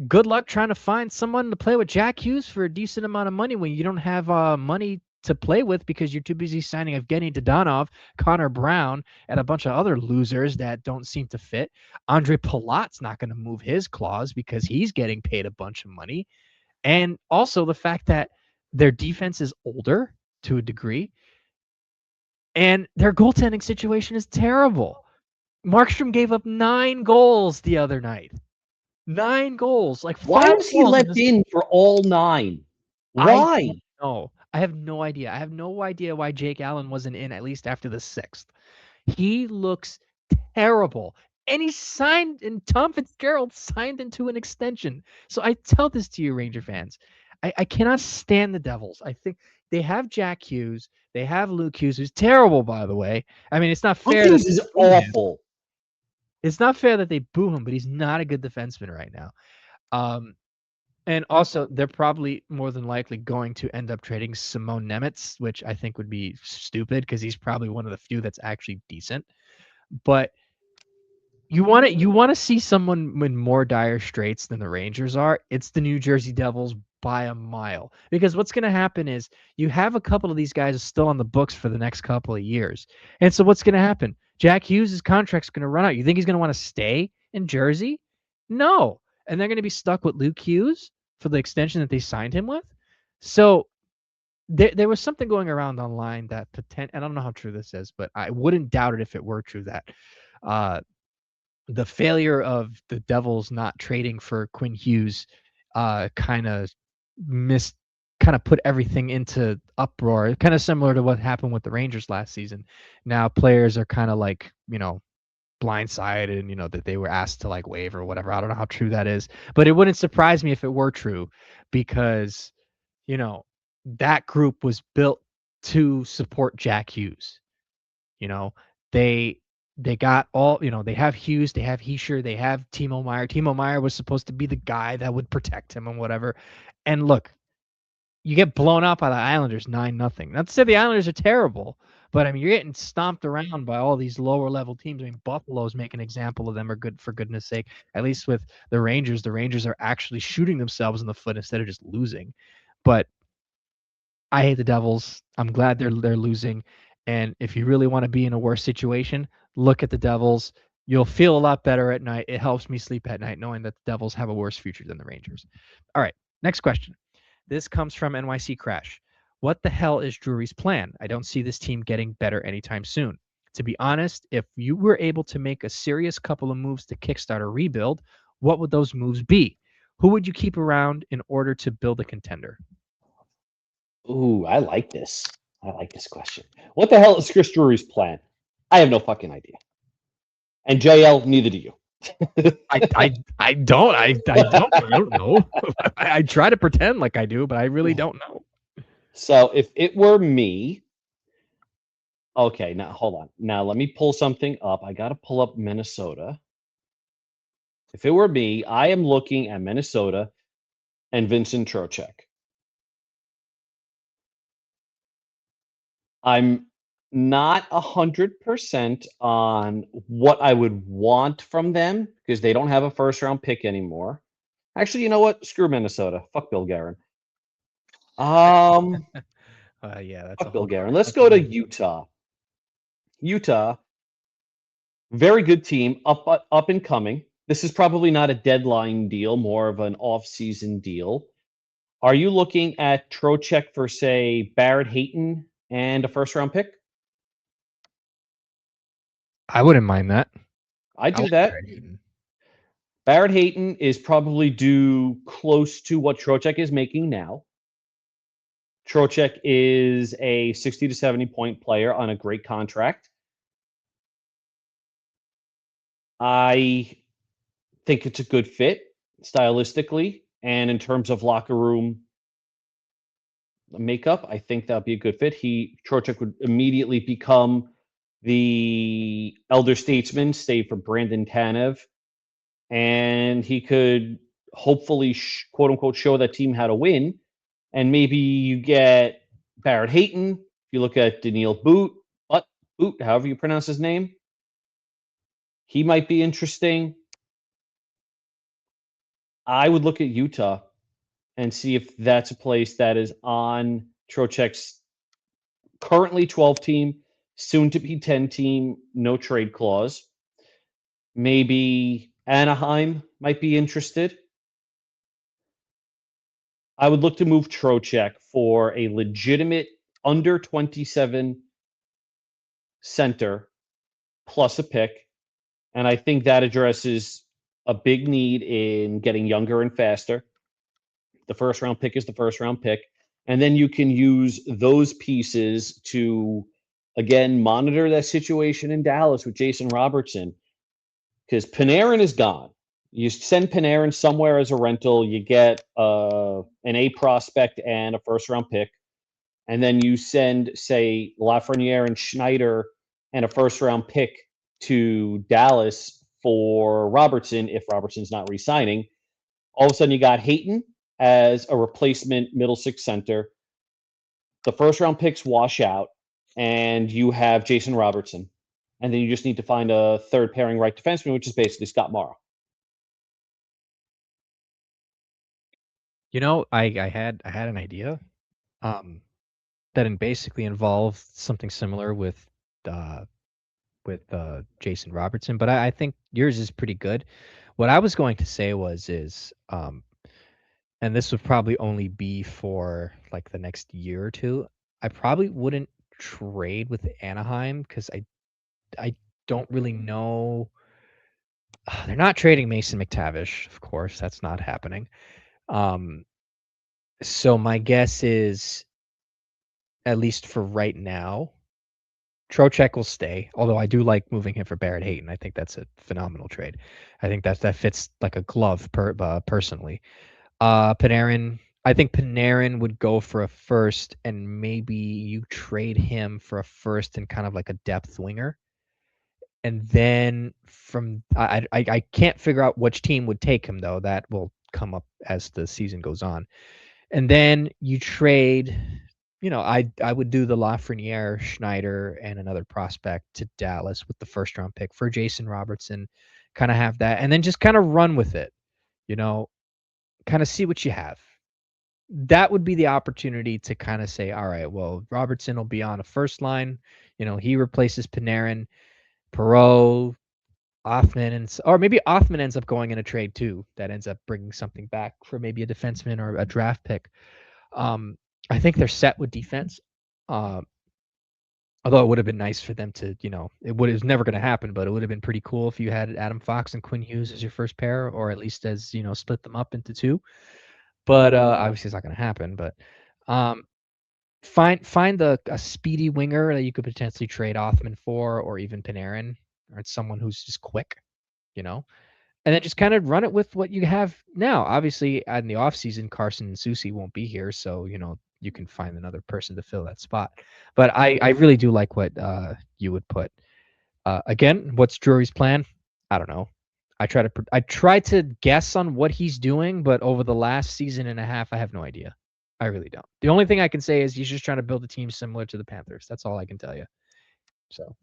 Good luck trying to find someone to play with Jack Hughes for a decent amount of money when you don't have money to play with because you're too busy signing Evgeny Dadonov, Connor Brown, and a bunch of other losers that don't seem to fit. Andre Palat's not going to move his clause because he's getting paid a bunch of money. And also the fact that their defense is older to a degree and their goaltending situation is terrible. Markstrom gave up 9 goals the other night. 9 goals. Like
Why
5
was he
goals
let
this-
in for all 9? Why?
No, I have no idea. I have no idea why Jake Allen wasn't in at least after the 6th. He looks terrible. And he signed, and Tom Fitzgerald signed into an extension. So I tell this to you, Ranger fans. I cannot stand the Devils. I think they have Jack Hughes. They have Luke Hughes, who's terrible, by the way. I mean, it's not fair.
Hughes is awful.
It's not fair that they boo him, but he's not a good defenseman right now. And also, they're probably more than likely going to end up trading Simone Nemitz, which I think would be stupid because he's probably one of the few that's actually decent. But you want to see someone in more dire straits than the Rangers are. It's the New Jersey Devils by a mile. Because what's going to happen is you have a couple of these guys still on the books for the next couple of years. And so what's going to happen? Jack Hughes' contract's going to run out. You think he's going to want to stay in Jersey? No. And they're going to be stuck with Luke Hughes for the extension that they signed him with. So there was something going around online that I don't know how true this is, but I wouldn't doubt it if it were true that the failure of the Devils not trading for Quinn Hughes kind of put everything into uproar, kind of similar to what happened with the Rangers last season. Now players are kind of like, blindsided and that they were asked to like waive or whatever. I don't know how true that is, but it wouldn't surprise me if it were true because that group was built to support Jack Hughes. They got all, they have Hughes, they have Hischier, they have Timo Meier. Timo Meier was supposed to be the guy that would protect him and whatever. And look, you get blown out by the Islanders 9-0. Not to say the Islanders are terrible, but I mean, you're getting stomped around by all these lower level teams. I mean, Buffalo's making an example of them, are good for goodness sake. At least with the Rangers are actually shooting themselves in the foot instead of just losing. But I hate the Devils. I'm glad they're losing. And if you really want to be in a worse situation, look at the Devils. You'll feel a lot better at night. It helps me sleep at night knowing that the Devils have a worse future than the Rangers. All right, next question. This comes from NYC Crash. What the hell is Drury's plan? I don't see this team getting better anytime soon. To be honest, if you were able to make a serious couple of moves to kickstart a rebuild, what would those moves be? Who would you keep around in order to build a contender?
Ooh, I like this. I like this question. What the hell is Chris Drury's plan? I have no fucking idea. And JL, neither do you.
I don't know. I try to pretend like I do, but I really don't know.
So if it were me, okay, now hold on. Now let me pull something up. I got to pull up Minnesota. If it were me, I am looking at Minnesota and Vincent Trocheck. I'm Not 100% on what I would want from them because they don't have a first round pick anymore. Actually, you know what? Screw Minnesota. Fuck Bill Guerin. Um,
Yeah, that's a
Fuck Bill
whole
Guerin.
nother
Let's
fucking
go to
level.
Utah. Utah, very good team, up and coming. This is probably not a deadline deal, more of an off-season deal. Are you looking at Trocheck for, say, Barrett Hayton and a first round pick?
I wouldn't mind that.
I
I
do
like
that.
Barrett Hayton.
Barrett Hayton is probably due close to what Trocheck is making now. Trocheck is a 60 to 70 point player on a great contract. I think it's a good fit stylistically and in terms of locker room makeup. I think that'd be a good fit. Trocheck would immediately become the elder statesman, save for Brandon Tanev, and he could hopefully quote unquote show that team how to win. And maybe you get Barrett Hayton. If you look at Daniil Boot, however you pronounce his name, he might be interesting. I would look at Utah and see if that's a place that is on Trocheck's currently 12 team, soon to be 10 team, no trade clause. Maybe Anaheim might be interested. I would look to move Trocheck for a legitimate under 27 center plus a pick. And I think that addresses a big need in getting younger and faster. The first round pick is the first round pick. And then you can use those pieces to, again, monitor that situation in Dallas with Jason Robertson. Because Panarin is gone. You send Panarin somewhere as a rental, you get an A prospect and a first round pick. And then you send, say, Lafreniere and Schneider and a first round pick to Dallas for Robertson if Robertson's not re signing. All of a sudden, you got Hayton as a replacement middle six center. The first round picks wash out, and you have Jason Robertson. And then you just need to find a third pairing right defenseman, which is basically Scott Morrow.
You know, I had an idea um that basically involved something similar uh with Jason Robertson, but I think yours is pretty good. What I was going to say is and this would probably only be for like the next year or two. I probably wouldn't trade with Anaheim because I don't really know. They're not trading Mason McTavish, of course. That's not happening. Um, so my guess is, at least for right now, Trocheck will stay. Although I do like moving him for Barrett Hayton. I think that's a phenomenal trade. I think that fits like a glove personally. Panarin. I think Panarin would go for a first, and maybe you trade him for a first and kind of like a depth winger. And then from I can't figure out which team would take him though. That will come up as the season goes on. And then you trade, I would do the Lafreniere, Schneider, and another prospect to Dallas with the first round pick for Jason Robertson. Kind of have that, and then just kind of run with it. You know, kind of see what you have. That would be the opportunity to kind of say, all right, well, Robertson will be on a first line. He replaces Panarin, Perreault, Othman, or maybe Othman ends up going in a trade too. That ends up bringing something back for maybe a defenseman or a draft pick. I think they're set with defense. Although it would have been nice for them to, it was never going to happen, but it would have been pretty cool if you had Adam Fox and Quinn Hughes as your first pair, or at least as, split them up into two. But obviously it's not going to happen. But find a speedy winger that you could potentially trade Othman for, or even Panarin, or it's someone who's just quick, and then just kind of run it with what you have now. Obviously, in the offseason, Carson and Soucy won't be here, so you can find another person to fill that spot. But I really do like what you would put. Again, what's Drury's plan? I don't know. I try to guess on what he's doing, but over the last season and a half, I have no idea. I really don't. The only thing I can say is he's just trying to build a team similar to the Panthers. That's all I can tell you. So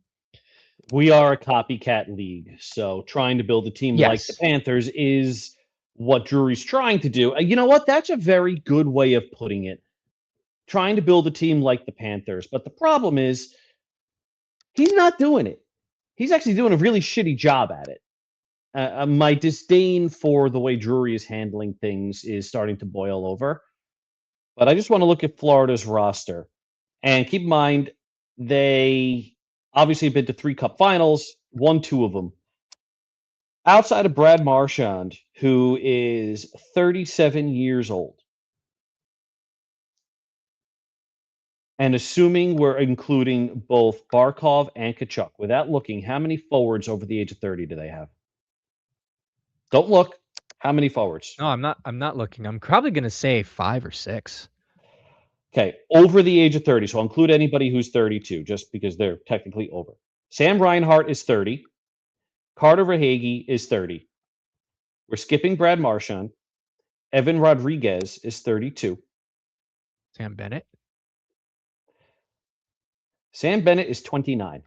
We are a copycat league, so trying to build a team like the
yes,
Panthers is what Drury's trying to do. You know what? That's a very good way of putting it. Trying to build a team like the Panthers, but the problem is he's not doing it. He's actually doing a really shitty job at it. My disdain for the way Drury is handling things is starting to boil over. But I just want to look at Florida's roster. And keep in mind, they obviously have been to 3 Cup finals, won 2 of them. Outside of Brad Marchand, who is 37 years old, and assuming we're including both Barkov and Kachuk, without looking, how many forwards over the age of 30 do they have? Don't look. How many forwards?
no, I'm not looking. I'm probably gonna say 5 or 6.
Okay, over the age of 30. So I'll include anybody who's 32, just because they're technically over. Sam Reinhart is 30. Carter Verhaeghe is 30. We're skipping Brad Marchand. Evan Rodriguez is 32.
Sam Bennett.
Sam Bennett is 29.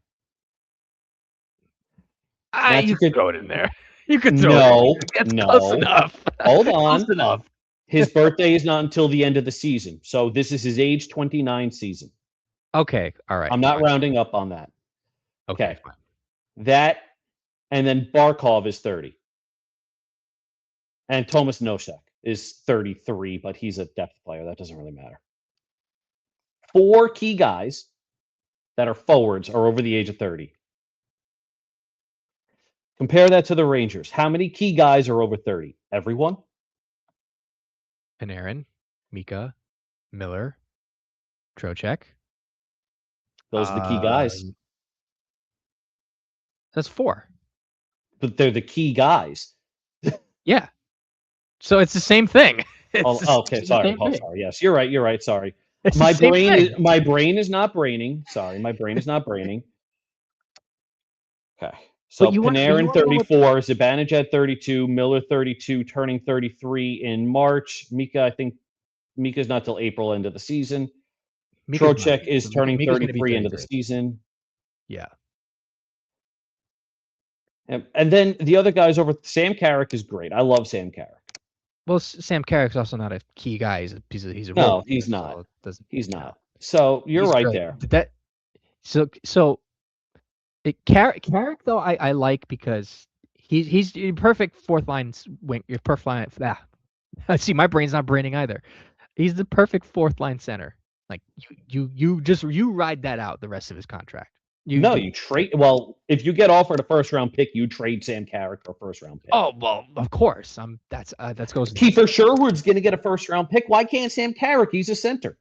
You
you
can
could-
throw it in there. You could throw it in. It's close
No.
enough.
Hold
Close
on.
enough.
His birthday is not until the end of the season. So this is his age 29 season.
Okay, all right.
I'm not
fine.
rounding up on that.
Okay, fine.
That, and then Barkov is 30. And Thomas Nosek is 33, but he's a depth player. That doesn't really matter. 4 key guys that are forwards are over the age of 30. Compare that to the Rangers. How many key guys are over 30? Everyone?
Panarin, Mika, Miller, Trocheck.
Those are the key guys.
That's 4.
But they're the key guys.
Yeah. So it's the same thing.
Okay, sorry. Yes, you're right. You're right. Sorry.
It's
My
the same
brain
thing.
is my brain is not braining. Sorry, my brain is not braining. Okay. So
you wanna
Panarin
know what-
34, Zibanejad 32, Miller 32, turning 33 in March. Mika, I think Mika's not till April end of the season.
Mika's not-
Trocheck is turning
Mika's gonna be
33 end of the
33.
season.
Yeah.
And then the other guys over, Sam Carrick is great. I love Sam Carrick.
Well, Sam Carrick's also not a key guy. He's a
No,
role
he's
player,
not.
so it doesn't-
He's
no.
not. So you're
He's
right
great.
there.
Carrick though I like because he's your perfect fourth line wing. Your perfect line. See, my brain's not braining either. He's the perfect fourth line center. Like you ride that out the rest of his contract.
You trade. Well, if you get offered a first round pick, you trade Sam Carrick for a first round pick.
Oh well, of course. That goes.
Kiefer Sherwood's going to get a first round pick. Why can't Sam Carrick? He's a center.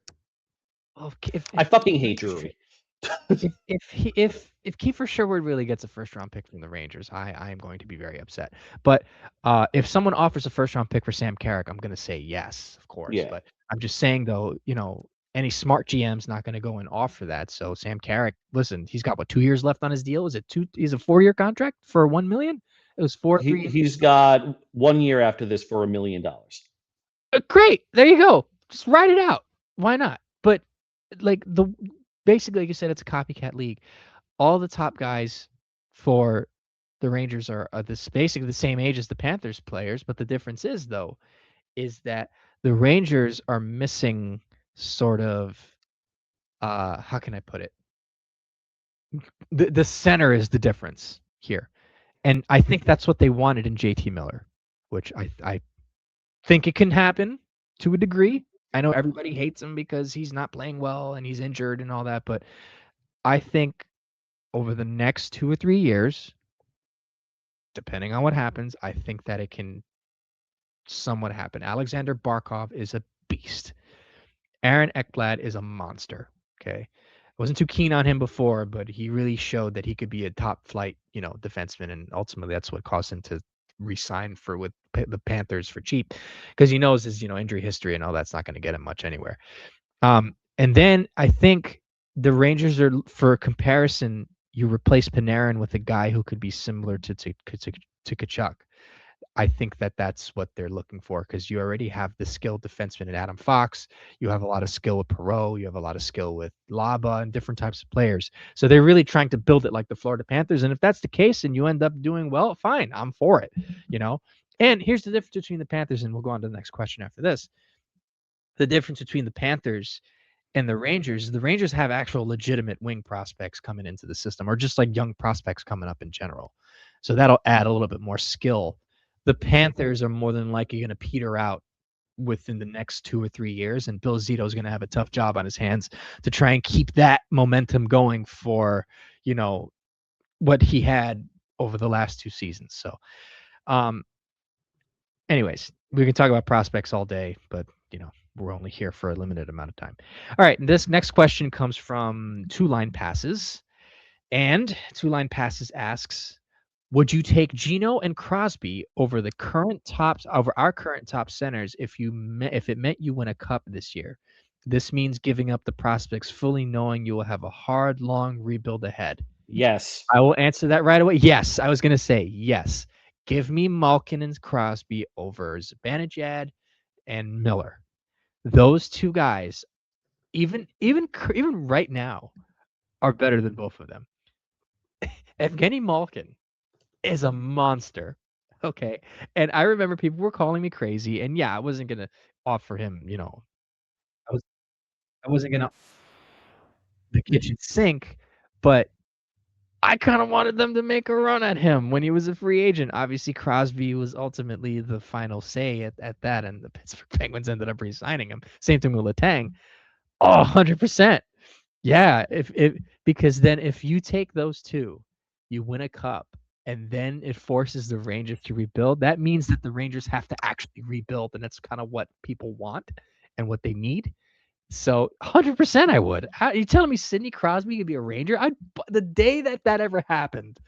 Well,
I fucking hate Drury.
If Kiefer Sherwood really gets a first round pick from the Rangers, I am going to be very upset. But if someone offers a first round pick for Sam Carrick, I'm going to say yes, of course.
Yeah.
But I'm just saying though, any smart GM's not going to go and offer that. So Sam Carrick, listen, he's got 2 years left on his deal. Is it 2? He's a 4-year contract for $1 million. It was 4.
He's got 1 year after this for $1 million.
Great, there you go. Just write it out. Why not? But basically, like you said, it's a copycat league. All the top guys for the Rangers are basically the same age as the Panthers players, but the difference is that the Rangers are missing sort of how can I put it? The center is the difference here. And I think that's what they wanted in JT Miller, which I think it can happen to a degree. I know everybody hates him because he's not playing well and he's injured and all that, but I think over the next 2 or 3 years, depending on what happens, I think that it can somewhat happen. Alexander Barkov is a beast. Aaron Ekblad is a monster. Okay. I wasn't too keen on him before, but he really showed that he could be a top flight, defenseman. And ultimately that's what caused him to re-sign with the Panthers for cheap because he knows his, injury history and all that's not going to get him much anywhere. And then I think the Rangers are, for comparison, you replace Panarin with a guy who could be similar to Kachuk. I think that that's what they're looking for because you already have the skilled defenseman in Adam Fox. You have a lot of skill with Perot. You have a lot of skill with Laba and different types of players. So they're really trying to build it like the Florida Panthers. And if that's the case and you end up doing well, fine, I'm for it. And here's the difference between the Panthers, and we'll go on to the next question after this. The difference between the Panthers and the Rangers have actual legitimate wing prospects coming into the system, or just like young prospects coming up in general. So that'll add a little bit more skill. The Panthers are more than likely going to peter out within the next 2 or 3 years, and Bill Zito is going to have a tough job on his hands to try and keep that momentum going for, what he had over the last 2 seasons. So, anyways, we can talk about prospects all day, but we're only here for a limited amount of time. All right, this next question comes from Two Line Passes, and Two Line Passes asks, would you take Gino and Crosby over our current top centers if it meant you win a cup this year? This means giving up the prospects fully knowing you will have a hard, long rebuild ahead.
Yes.
I will answer that right away. Yes, I was going to say yes. Give me Malkin and Crosby over Zibanejad and Miller. Those two guys, even right now, are better than both of them. Evgeny Malkin is a monster. Okay. And I remember people were calling me crazy. And yeah, I wasn't gonna offer him, I wasn't gonna the kitchen sink, but I kind of wanted them to make a run at him when he was a free agent. Obviously, Crosby was ultimately the final say at that, and the Pittsburgh Penguins ended up re-signing him. Same thing with Letang. Oh, 100%. Yeah, because then if you take those two, you win a cup, and then it forces the Rangers to rebuild. That means that the Rangers have to actually rebuild, and that's kind of what people want and what they need. So 100% I would. Are you telling me Sidney Crosby could be a Ranger? The day that ever happened,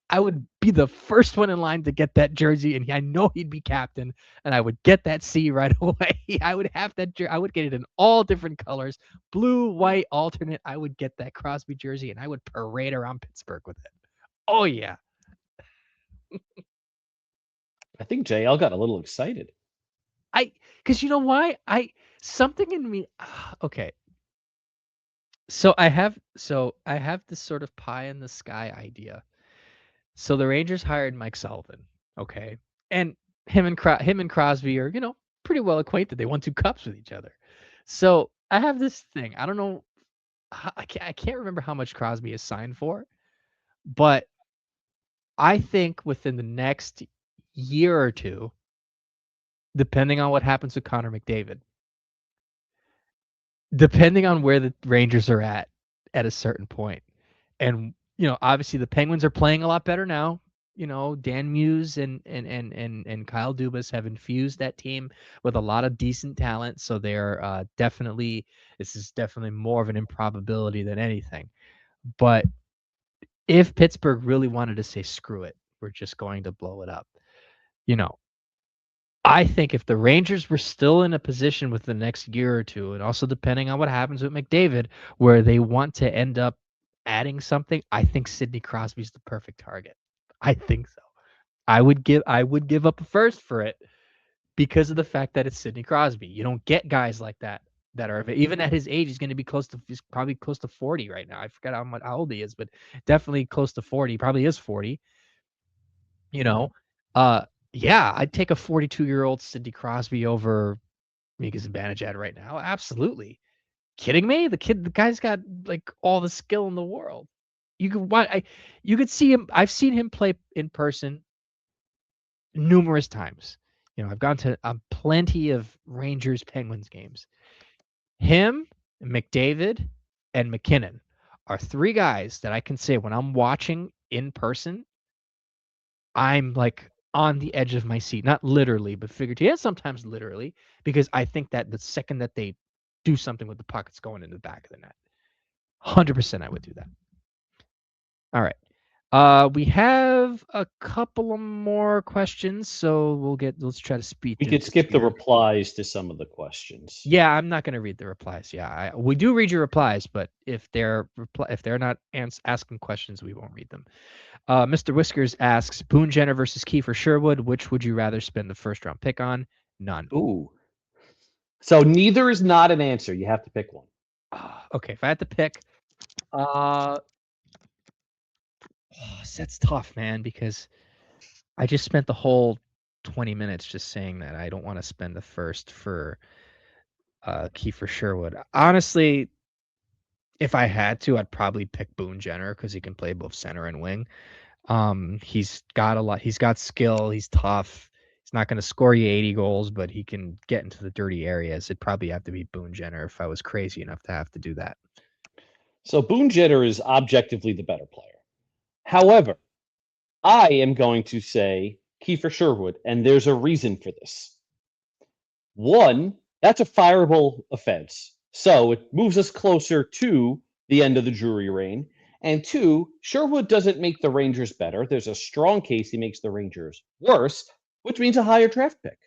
I would be the first one in line to get that jersey, and I know he'd be captain, and I would get that C right away. I would have that I would get it in all different colors, blue, white, alternate. I would get that Crosby jersey, and I would parade around Pittsburgh with it. Oh yeah.
I think JL got a little excited.
Because you know why? Something in me. Okay. So I have this sort of pie in the sky idea. So the Rangers hired Mike Sullivan, okay, and him and Crosby are pretty well acquainted. They won 2 cups with each other. So I have this thing. I don't know. I can't remember how much Crosby is signed for, but I think within the next year or two, depending on what happens with Connor McDavid, depending on where the Rangers are at a certain point, and obviously the Penguins are playing a lot better now. Dan Muse and Kyle Dubas have infused that team with a lot of decent talent, so they're this is definitely more of an improbability than anything. But if Pittsburgh really wanted to say screw it, we're just going to blow it up, I think if the Rangers were still in a position with the next year or two, and also depending on what happens with McDavid, where they want to end up adding something, I think Sidney Crosby's the perfect target. I think so. I would give up a first for it because of the fact that it's Sidney Crosby. You don't get guys like that are even at his age. He's going to be he's probably close to 40 right now. I forgot how old he is, but definitely close to 40. He probably is 40. Yeah, I'd take a 42-year-old Sidney Crosby over Mika Zibanejad right now. Absolutely. Kidding me? The guy's got like all the skill in the world. You could see him. I've seen him play in person numerous times. I've gone to plenty of Rangers Penguins games. Him, McDavid, and McKinnon are 3 guys that I can say when I'm watching in person, I'm like on the edge of my seat, not literally, but figuratively, and sometimes literally, because I think that the second that they do something with the puck, it's going in the back of the net. 100% I would do that. All right. We have a couple of more questions, so let's try to speed
We
through
could
this
skip the
here.
replies to some of the questions.
Yeah, I'm not going to read the replies. Yeah, we do read your replies, but if they're not asking questions, we won't read them. Mr. Whiskers asks, Boone Jenner versus Kiefer Sherwood, which would you rather spend the first round pick on? None.
Ooh. So neither is not an answer. You have to pick one.
Okay, if I had to pick, that's tough, man, because I just spent the whole 20 minutes just saying that I don't want to spend the first for Kiefer Sherwood. Honestly, if I had to, I'd probably pick Boone Jenner because he can play both center and wing. He's got a lot. He's got skill. He's tough. He's not going to score you 80 goals, but he can get into the dirty areas. It'd probably have to be Boone Jenner if I was crazy enough to have to do that.
So Boone Jenner is objectively the better player. However, I am going to say Kiefer Sherwood, and there's a reason for this. One, that's a fireable offense. So it moves us closer to the end of the Drury reign. And two, Sherwood doesn't make the Rangers better. There's a strong case he makes the Rangers worse, which means a higher draft pick.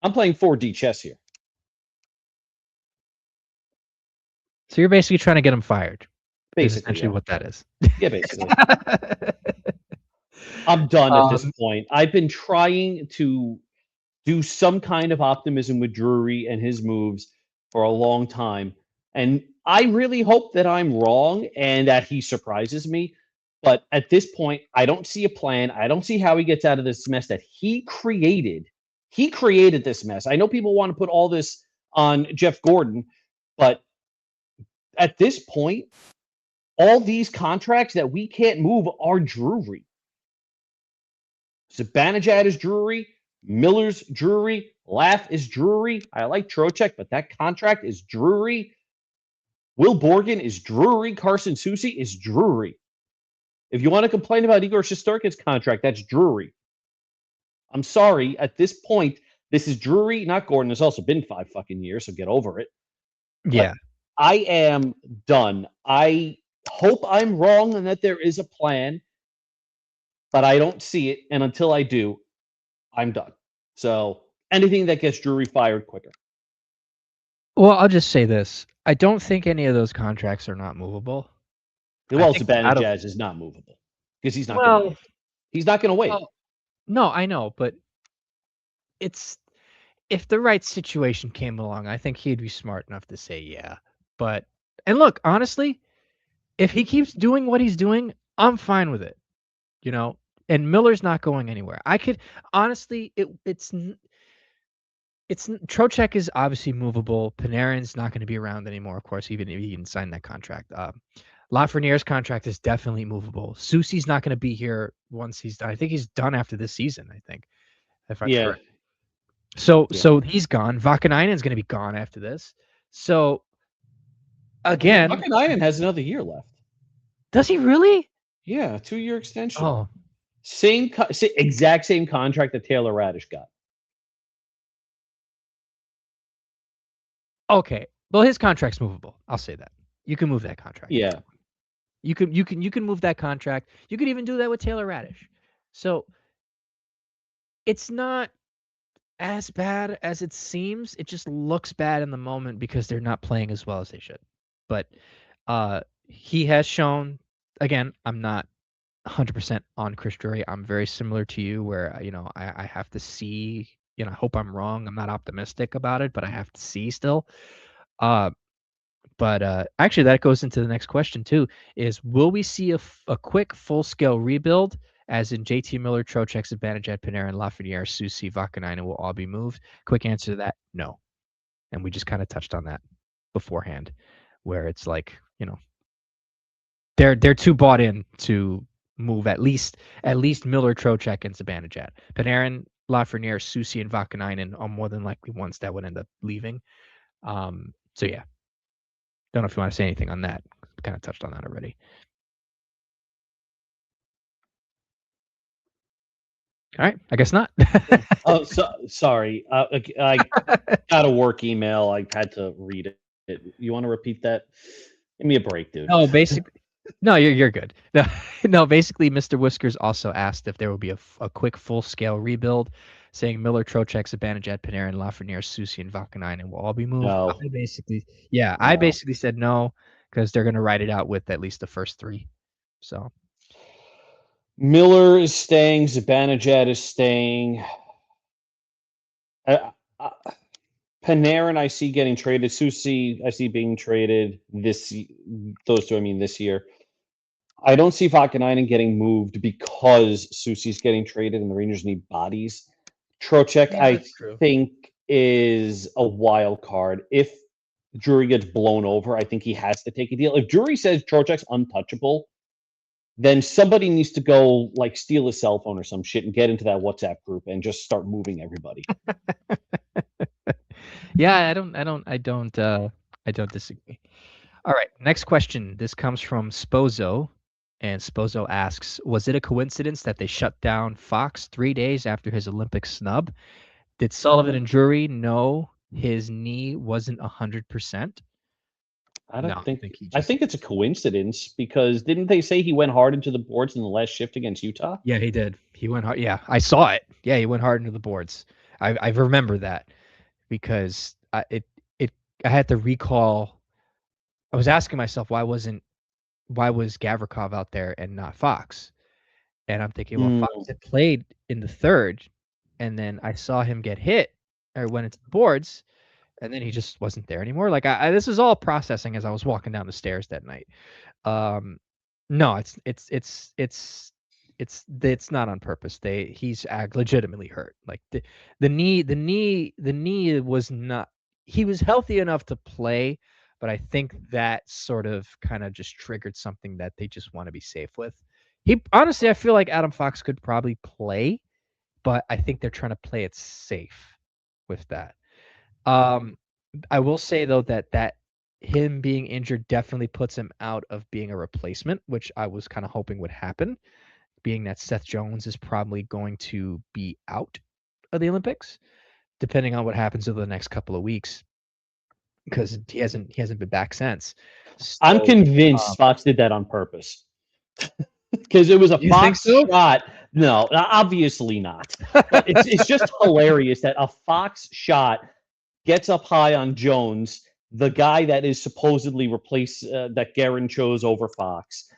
I'm playing 4D chess here.
So you're basically trying to get him fired.
Basically,
is essentially what that is.
Yeah, basically. I'm done at this point. I've been trying to do some kind of optimism with Drury and his moves for a long time. And I really hope that I'm wrong and that he surprises me. But at this point, I don't see a plan. I don't see how he gets out of this mess that he created. He created this mess. I know people want to put all this on Jeff Gordon, but at this point, all these contracts that we can't move are Drury. Zibanejad is Drury. Miller's Drury. Laugh is Drury. I like Trocheck, but that contract is Drury. Will Borgen is Drury. Carson Soucy is Drury. If you want to complain about Igor Shesterkin's contract, that's Drury. I'm sorry. At this point, this is Drury, not Gordon. It's also been 5 fucking years, so get over it.
Yeah.
But I am done. I hope I'm wrong and that there is a plan, but I don't see it. And until I do, I'm done. So anything that gets Drury fired quicker.
Well, I'll just say this. I don't think any of those contracts are not movable.
Well, Zibanejad is not movable because he's not going to wait. He's not going to wait.
Well, no, I know, but it's if the right situation came along, I think he'd be smart enough to say yeah. But and look, honestly, if he keeps doing what he's doing, I'm fine with it. You know, and Miller's not going anywhere. I could honestly, it's Trocheck is obviously movable. Panarin's not going to be around anymore, of course, even if he didn't sign that contract. Lafreniere's contract is definitely movable. Soucy's not going to be here once he's done. I think he's done after this season, I think. If I'm correct. So he's gone. Vakanainen's going to be gone after this. So again,
Vakanainen has another year left.
Does he really?
Yeah, 2-year extension.
Oh,
exact same contract that Taylor Radish got.
Okay. Well, his contract's movable. I'll say that. You can move that contract.
Yeah.
You can move that contract. You could even do that with Taylor Radish. So it's not as bad as it seems. It just looks bad in the moment because they're not playing as well as they should. But he has shown, again, I'm not 100% on Chris Drury. I'm very similar to you where, I have to see, I hope I'm wrong. I'm not optimistic about it, but I have to see still. But actually, that goes into the next question too: is will we see a quick full-scale rebuild, as in JT Miller, Trocheck, Zibanejad, Panarin, Lafreniere, Soucy, Vakanainen will all be moved? Quick answer to that: no. And we just kind of touched on that beforehand, where it's like they're too bought in to move at least Miller, Trocheck, and Zibanejad. Panarin, Lafreniere, Soucy, and Vakanainen are more than likely ones that would end up leaving. So yeah. Don't know if you want to say anything on that. Kind of touched on that already. All right, I guess not.
Oh, sorry. I got a work email. I had to read it. You want to repeat that? Give me a break, dude.
No, basically, No, you're good. No, no. Basically, Mr. Whiskers also asked if there will be a quick full scale rebuild, saying Miller, Trocheck, Zibanejad, Panarin, Lafreniere, Susi, and Valkonen will all be moved.
No,
I
no.
basically said no because they're gonna ride it out with at least the first three. So
Miller is staying. Zibanejad is staying. Uh, uh, Panarin, I see getting traded. Susi, I see being traded those two, I mean, this year. I don't see Vakanainen getting moved because Susi's getting traded and the Rangers need bodies. Trocheck,
yeah,
I
that's true.
think, is a wild card. If Drury gets blown over, I think he has to take a deal. If Drury says Trocheck's untouchable, then somebody needs to go like steal a cell phone or some shit and get into that WhatsApp group and just start moving everybody.
Yeah, I don't disagree. All right, next question. This comes from Spozo, and Spozo asks, "Was it a coincidence that they shut down Fox 3 days after his Olympic snub? Did Sullivan and Drury know his knee wasn't 100%?"
I
No,
don't
I
think
think he
I
just
think it's a coincidence because didn't they say he went hard into the boards in the last shift against Utah?
Yeah, he did. He went hard. Yeah, I saw it. Yeah, he went hard into the boards. I remember that because I had to recall. I was asking myself why was Gavrikov out there and not Fox? And I'm thinking, well, Fox
Mm,
had played in the third, and then I saw him get hit or went into the boards, and then he just wasn't there anymore. Like this was all processing as I was walking down the stairs that night. Um, no, it's not on purpose. He's legitimately hurt. Like the knee was not. He was healthy enough to play, but I think that sort of kind of just triggered something that they just want to be safe with. He honestly, I feel like Adam Fox could probably play, but I think they're trying to play it safe with that. Um, I will say though that him being injured definitely puts him out of being a replacement, which I was kind of hoping would happen, being that Seth Jones is probably going to be out of the Olympics, depending on what happens over the next couple of weeks, because he hasn't been back since.
I'm
So,
convinced Fox did that on purpose because it was a
you think
Fox
so?
shot. No, obviously not. But it's just hilarious that a Fox shot gets up high on Jones, the guy that is supposedly that Guerin chose over Fox,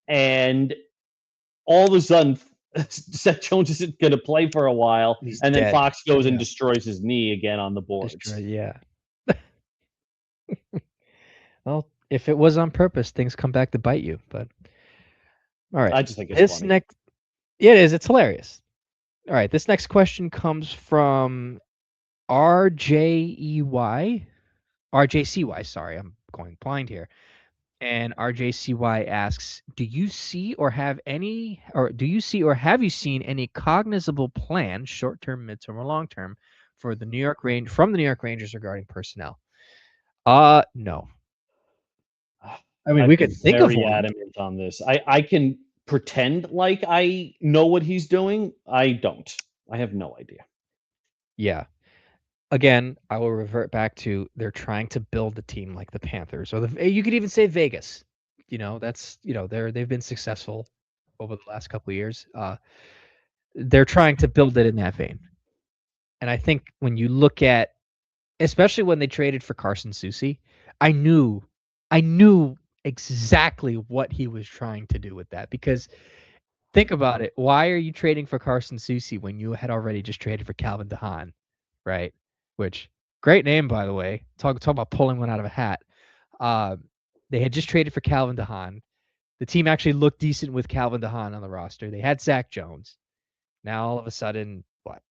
and all of a sudden Seth Jones isn't going to play for a while,
He's
and then
dead.
Fox goes and
Yeah,
destroys his knee again on the
destroy.
boards.
Yeah. Well, if it was on purpose, things come back to bite you. But all right,
I just think it's
this
funny.
next, yeah, it is. It's hilarious. All right, this next question comes from RJEY, RJCY. Sorry, I'm going blind here. And RJCY asks, do you see or have you seen any cognizable plan, short term, midterm, or long term, for the New York Rangers regarding personnel? No. I mean,
I've
we could
been
think of
very
one.
adamant on this. I can pretend like I know what he's doing. I don't. I have no idea.
Yeah. Again, I will revert back to they're trying to build a team like the Panthers, or you could even say Vegas. That's they've been successful over the last couple of years. They're trying to build it in that vein. And I think when you look at, especially when they traded for Carson Soucy, I knew exactly what he was trying to do with that. Because think about it, why are you trading for Carson Soucy when you had already just traded for Calvin DeHaan, right? Which great name, by the way. Talk about pulling one out of a hat. Uh, they had just traded for Calvin DeHaan. The team actually looked decent with Calvin DeHaan on the roster. They had Zach Jones. Now all of a sudden, what?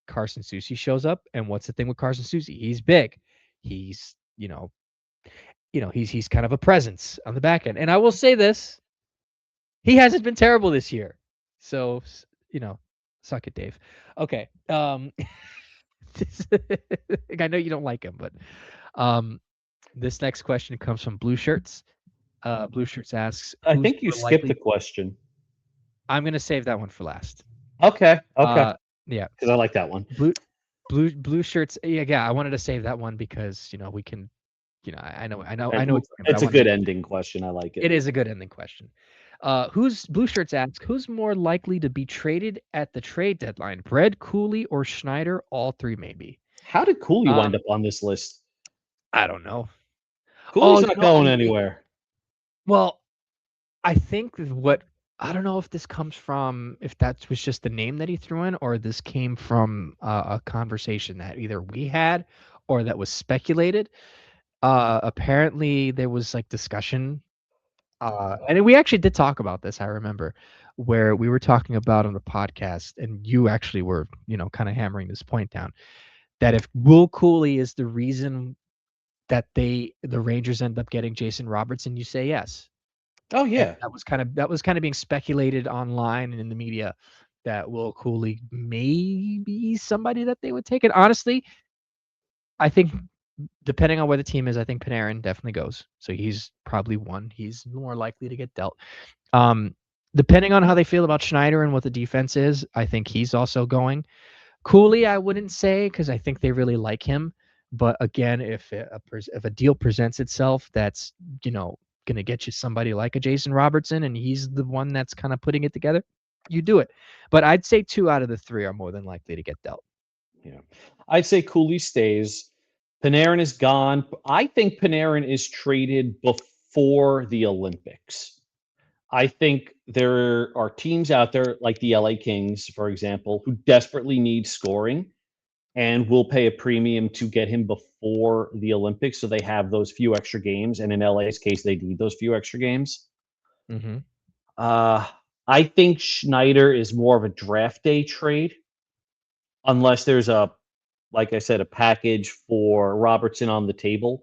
Carson Soucy shows up, and what's the thing with Carson Soucy? He's big. He's he's kind of a presence on the back end. And I will say this: he hasn't been terrible this year. So suck it, Dave. Okay. I know you don't like him, but um, this next question comes from Blue Shirts. Blue Shirts asks,
I
"Who's
think you
more
skipped the
likely?"
question.
I'm gonna save that one for last.
Okay, okay,
Uh, yeah.
because I like that one.
Blue Shirts. Yeah, I wanted to save that one because we can. I know
And
what you're saying, but I
it's a
want to
good
know.
ending question. I like it.
It is a good ending question. Who's Blue Shirts asks, who's more likely to be traded at the trade deadline? Bread, Cooley, or Schneider? All three, maybe.
How did Cooley wind
Um,
up on this list?
I don't know.
Cooley's not going anywhere.
Well, I think what I don't know if this comes from if that was just the name that he threw in, or this came from a conversation that either we had or that was speculated. Apparently there was like discussion, and we actually did talk about this. I remember where we were talking about on the podcast, and you actually were, kind of hammering this point down that if Will Cooley is the reason that the Rangers end up getting Jason Robertson, you say yes.
Oh
And
yeah.
that was kind of being speculated online and in the media that Will Cooley may be somebody that they would take. And honestly, I think depending on where the team is, I think Panarin definitely goes. So he's probably one. He's more likely to get dealt. Um, Depending on how they feel about Schneider and what the defense is, I think he's also going. Cooley, I wouldn't say because I think they really like him. But again, if a deal presents itself that's going to get you somebody like a Jason Robertson, and he's the one that's kind of putting it together, you do it. But I'd say 2 out of the 3 are more than likely to get dealt.
Yeah. I'd say Cooley stays. Panarin is gone. I think Panarin is traded before the Olympics. I think there are teams out there like the LA Kings, for example, who desperately need scoring and will pay a premium to get him before the Olympics so they have those few extra games. And in LA's case, they need those few extra games.
Mm-hmm.
I think Schneider is more of a draft day trade unless there's like I said, a package for Robertson on the table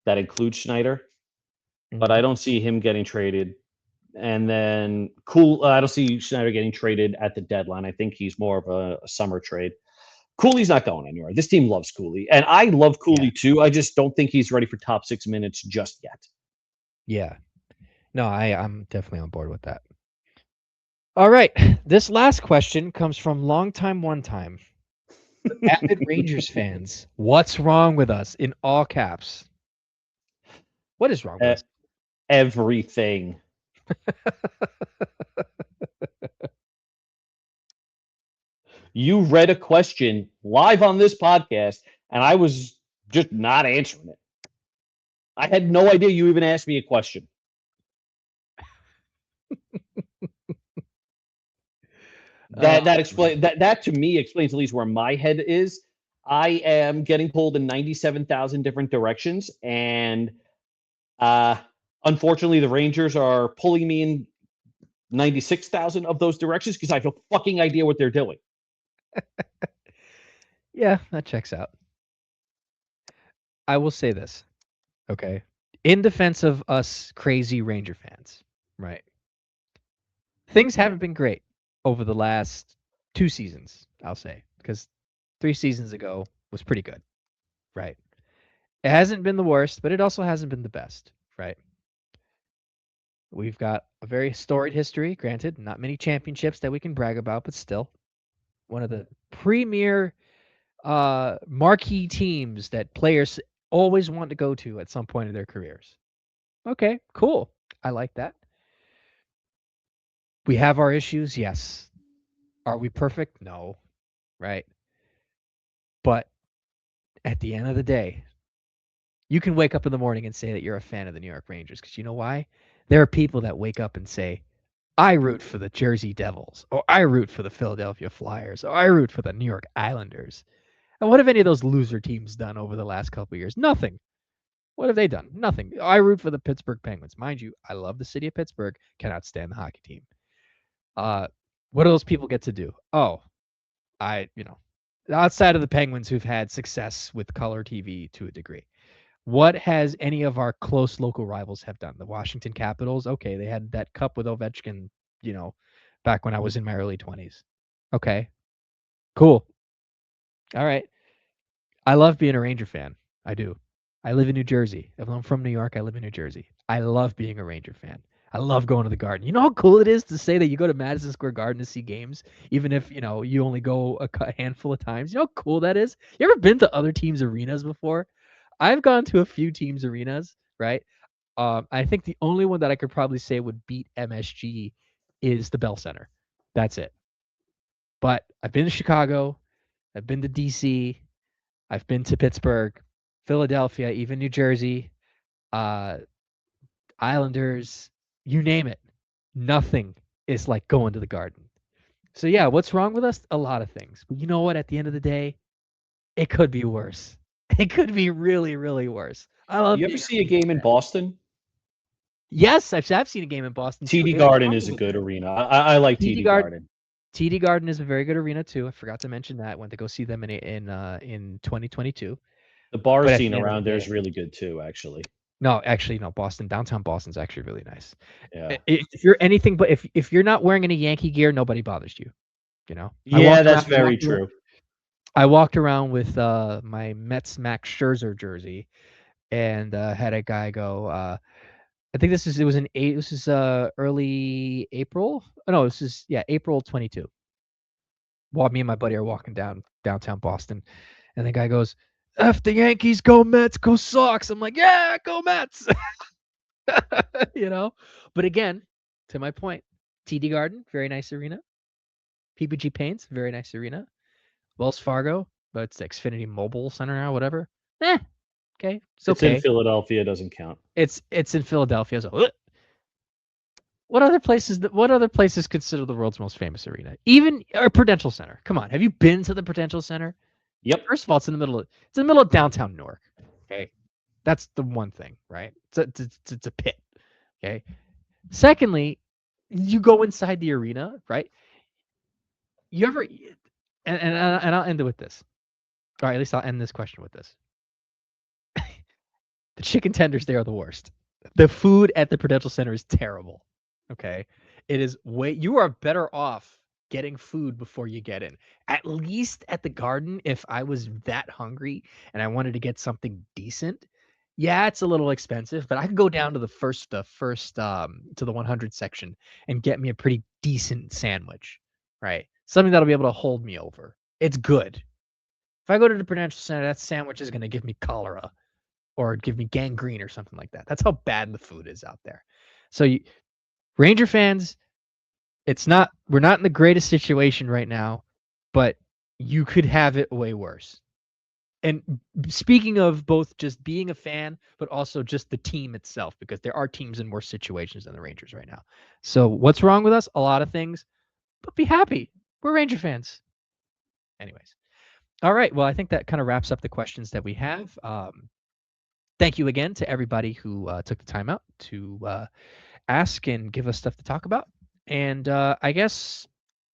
that includes Schneider. But I don't see him getting traded. And then I don't see Schneider getting traded at the deadline. I think he's more of a summer trade. Cooley's not going anywhere. This team loves Cooley, and I love Cooley too. I just don't think he's ready for top 6 minutes just yet.
Yeah. No, I'm definitely on board with that. All right. This last question comes from longtime one time. Avid Rangers fans. What's wrong with us? In all caps. What is wrong with us?
Everything. You read a question live on this podcast, and I was just not answering it. I had no idea you even asked me a question. That to me explains at least where my head is. I am getting pulled in 97,000 different directions, and unfortunately, the Rangers are pulling me in 96,000 of those directions because I have no fucking idea what they're doing.
Yeah, that checks out. I will say this, okay? In defense of us crazy Ranger fans, right? Things haven't been great over the last 2 seasons, I'll say, because 3 seasons ago was pretty good, right? It hasn't been the worst, but it also hasn't been the best, right? We've got a very storied history, granted, not many championships that we can brag about, but still one of the premier marquee teams that players always want to go to at some point in their careers. Okay, cool. I like that. We have our issues, yes. Are we perfect? No. Right? But at the end of the day, you can wake up in the morning and say that you're a fan of the New York Rangers because you know why? There are people that wake up and say, I root for the Jersey Devils, or I root for the Philadelphia Flyers, or I root for the New York Islanders. And what have any of those loser teams done over the last couple of years? Nothing. What have they done? Nothing. I root for the Pittsburgh Penguins. Mind you, I love the city of Pittsburgh, cannot stand the hockey team. What do those people get to do? Oh, outside of the Penguins who've had success with color TV to a degree. What has any of our close local rivals have done? The Washington Capitals, okay, they had that cup with Ovechkin, back when I was in my early 20s. Okay, cool. All right. I love being a Ranger fan. I do. I live in New Jersey. I'm from New York. I live in New Jersey. I love being a Ranger fan. I love going to the Garden. You know how cool it is to say that you go to Madison Square Garden to see games, even if you only go a handful of times. You know how cool that is. You ever been to other teams' arenas before? I've gone to a few teams' arenas, right? I think the only one that I could probably say would beat MSG is the Bell Center. That's it. But I've been to Chicago, I've been to DC, I've been to Pittsburgh, Philadelphia, even New Jersey, uh, Islanders, you name it. Nothing is like going to the Garden. So yeah, what's wrong with us? A lot of things. But you know what? At the end of the day, it could be worse. It could be really, really worse. I love
You ever
being
see a game in Boston?
Yes, I've seen a game in Boston too.
TD
It was
Garden is a
unbelievable.
good arena. I like
TD
TD
Garden,
Garden.
TD Garden is a very good arena too. I forgot to mention that. Went to go see them in 2022.
The bar
But at
scene
the end of
around
the
there
day,
is really good too, actually.
no, actually, no. Downtown Boston's actually really nice.
Yeah.
If you're anything but if you're not wearing any Yankee gear, nobody bothers you. You know.
Yeah, that's very true.
I walked around with my Mets Max Scherzer jersey, and had a guy go. I think this is early April. Oh, no, this is April 22. While me and my buddy are walking downtown Boston, and the guy goes, "F the Yankees, go Mets, go Sox." I'm like, "Yeah, go Mets." You know. But again, to my point, TD Garden, very nice arena. PPG Paints, very nice arena. Wells Fargo, but it's the Xfinity Mobile Center now, whatever. Okay, it's
It's in
okay.
Philadelphia, doesn't count.
It's in Philadelphia. So, what other places consider the world's most famous arena? Even or Prudential Center. Come on, have you been to the Prudential Center?
Yep.
First of all, it's in the middle of downtown Newark. Okay, that's the one thing, right? It's a pit. Okay. Secondly, you go inside the arena, right? You ever and I'll end it with this. Or at least I'll end this question with this. The chicken tenders there are the worst. The food at the Prudential Center is terrible. Okay. It is you are better off getting food before you get in. At least at the Garden, if I was that hungry and I wanted to get something decent, yeah, it's a little expensive, but I could go down to the first to the 100 section and get me a pretty decent sandwich, right? Something that'll be able to hold me over. It's good. If I go to the Prudential Center, that sandwich is going to give me cholera or give me gangrene or something like that. That's how bad the food is out there. So Ranger fans, we're not in the greatest situation right now, but you could have it way worse. And speaking of both just being a fan, but also just the team itself, because there are teams in worse situations than the Rangers right now. So what's wrong with us? A lot of things, but be happy. We're Ranger fans. Anyways. All right. Well, I think that kind of wraps up the questions that we have. Thank you again to everybody who took the time out to ask and give us stuff to talk about. And I guess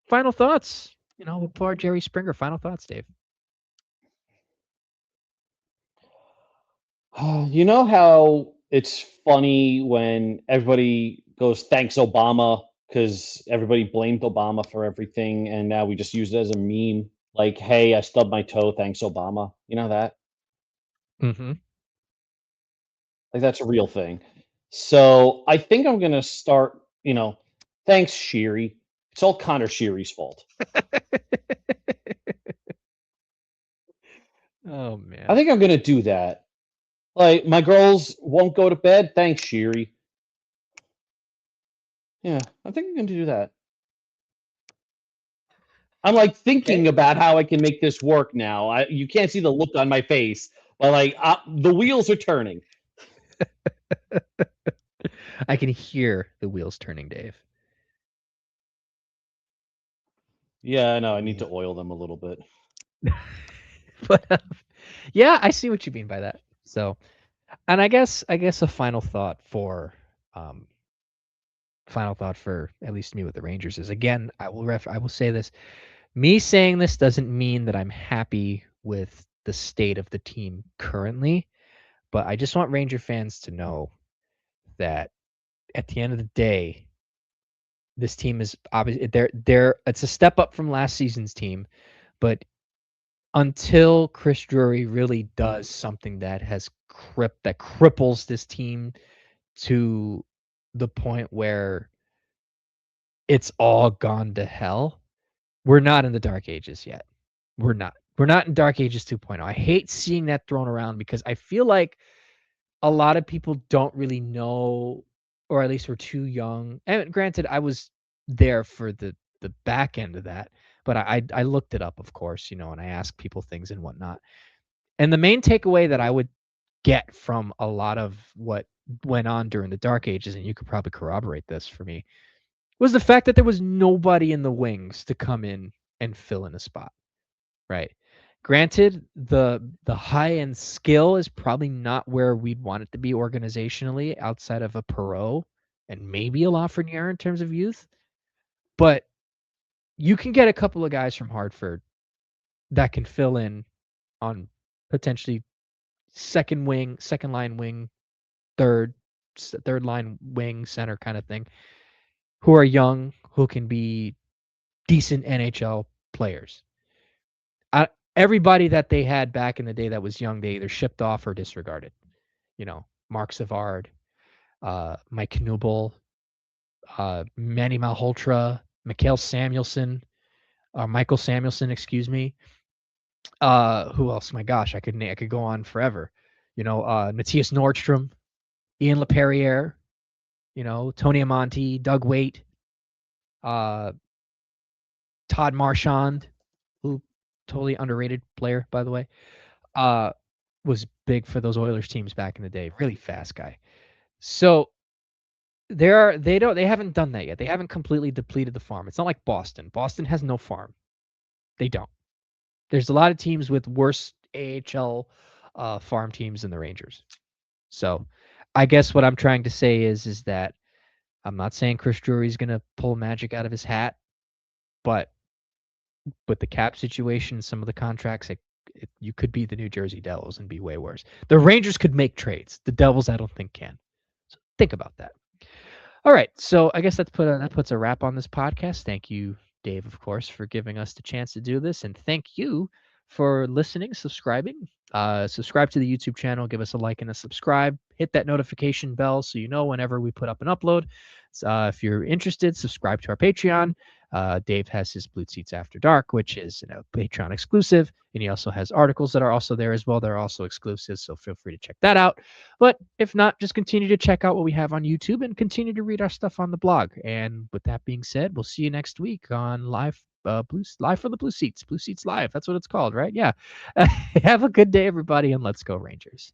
final thoughts. We'll pour Jerry Springer. Final thoughts, Dave.
You know how it's funny when everybody goes, "Thanks, Obama," because everybody blamed Obama for everything, and now we just use it as a meme. Like, "Hey, I stubbed my toe. Thanks, Obama." You know that?
Mm-hmm.
Like, that's a real thing. So I think I'm gonna start. Thanks, Sheary. It's all Connor Sheary's fault.
Oh man.
I think I'm gonna do that. Like, my girls won't go to bed. Thanks, Sheary. Yeah, I think I'm gonna do that. I'm like thinking about how I can make this work now. You can't see the look on my face, but like the wheels are turning.
I can hear the wheels turning, Dave.
Yeah, I know. I need to oil them a little bit.
But yeah, I see what you mean by that. So, and I guess a final thought for at least me with the Rangers is, again, I will say this. Me saying this doesn't mean that I'm happy with the state of the team currently, but I just want Ranger fans to know that at the end of the day, this team is obviously it's a step up from last season's team, but until Chris Drury really does something that cripples this team to the point where it's all gone to hell, we're not in the dark ages yet. We're not. We're not in Dark Ages 2.0. I hate seeing that thrown around because I feel like a lot of people don't really know, or at least we're too young. And granted, I was there for the back end of that, but I looked it up, of course, and I asked people things and whatnot. And the main takeaway that I would get from a lot of what went on during the Dark Ages, and you could probably corroborate this for me, was the fact that there was nobody in the wings to come in and fill in a spot, right? Granted, the high end skill is probably not where we'd want it to be organizationally outside of a Perot and maybe a Lafreniere in terms of youth, but you can get a couple of guys from Hartford that can fill in on potentially second line wing, third line wing, center kind of thing, who are young, who can be decent NHL players. Everybody that they had back in the day that was young, they either shipped off or disregarded. Mark Savard, Mike Knubel, Manny Malhotra, Michael Samuelson, excuse me. Who else? My gosh, I could go on forever. Matthias Nordstrom, Ian LaPerriere, Tony Amonte, Doug Waite, Todd Marchand, who totally underrated player, by the way, was big for those Oilers teams back in the day. Really fast guy. So they haven't done that yet. They haven't completely depleted the farm. It's not like Boston. Boston has no farm. They don't. There's a lot of teams with worse AHL farm teams than the Rangers. So I guess what I'm trying to say is that I'm not saying Chris Drury's going to pull magic out of his hat, but with the cap situation, some of the contracts, you could be the New Jersey Devils and be way worse. The Rangers could make trades. The Devils, I don't think, can. So think about that. All right, so I guess that puts a wrap on this podcast. Thank you, Dave, of course, for giving us the chance to do this, and thank you for listening, subscribing. Subscribe to the YouTube channel, give us a like and a subscribe. Hit that notification bell so you know whenever we put up an upload. If you're interested, subscribe to our Patreon. Dave has his Blue Seats After Dark, which is Patreon exclusive, and he also has articles that are also there as well. They're also exclusive, so feel free to check that out. But if not, just continue to check out what we have on YouTube and continue to read our stuff on the blog. And with that being said, we'll see you next week on Live for the Blue Seats. Blue Seats Live. That's what it's called, right? Yeah. Have a good day, everybody, and let's go Rangers.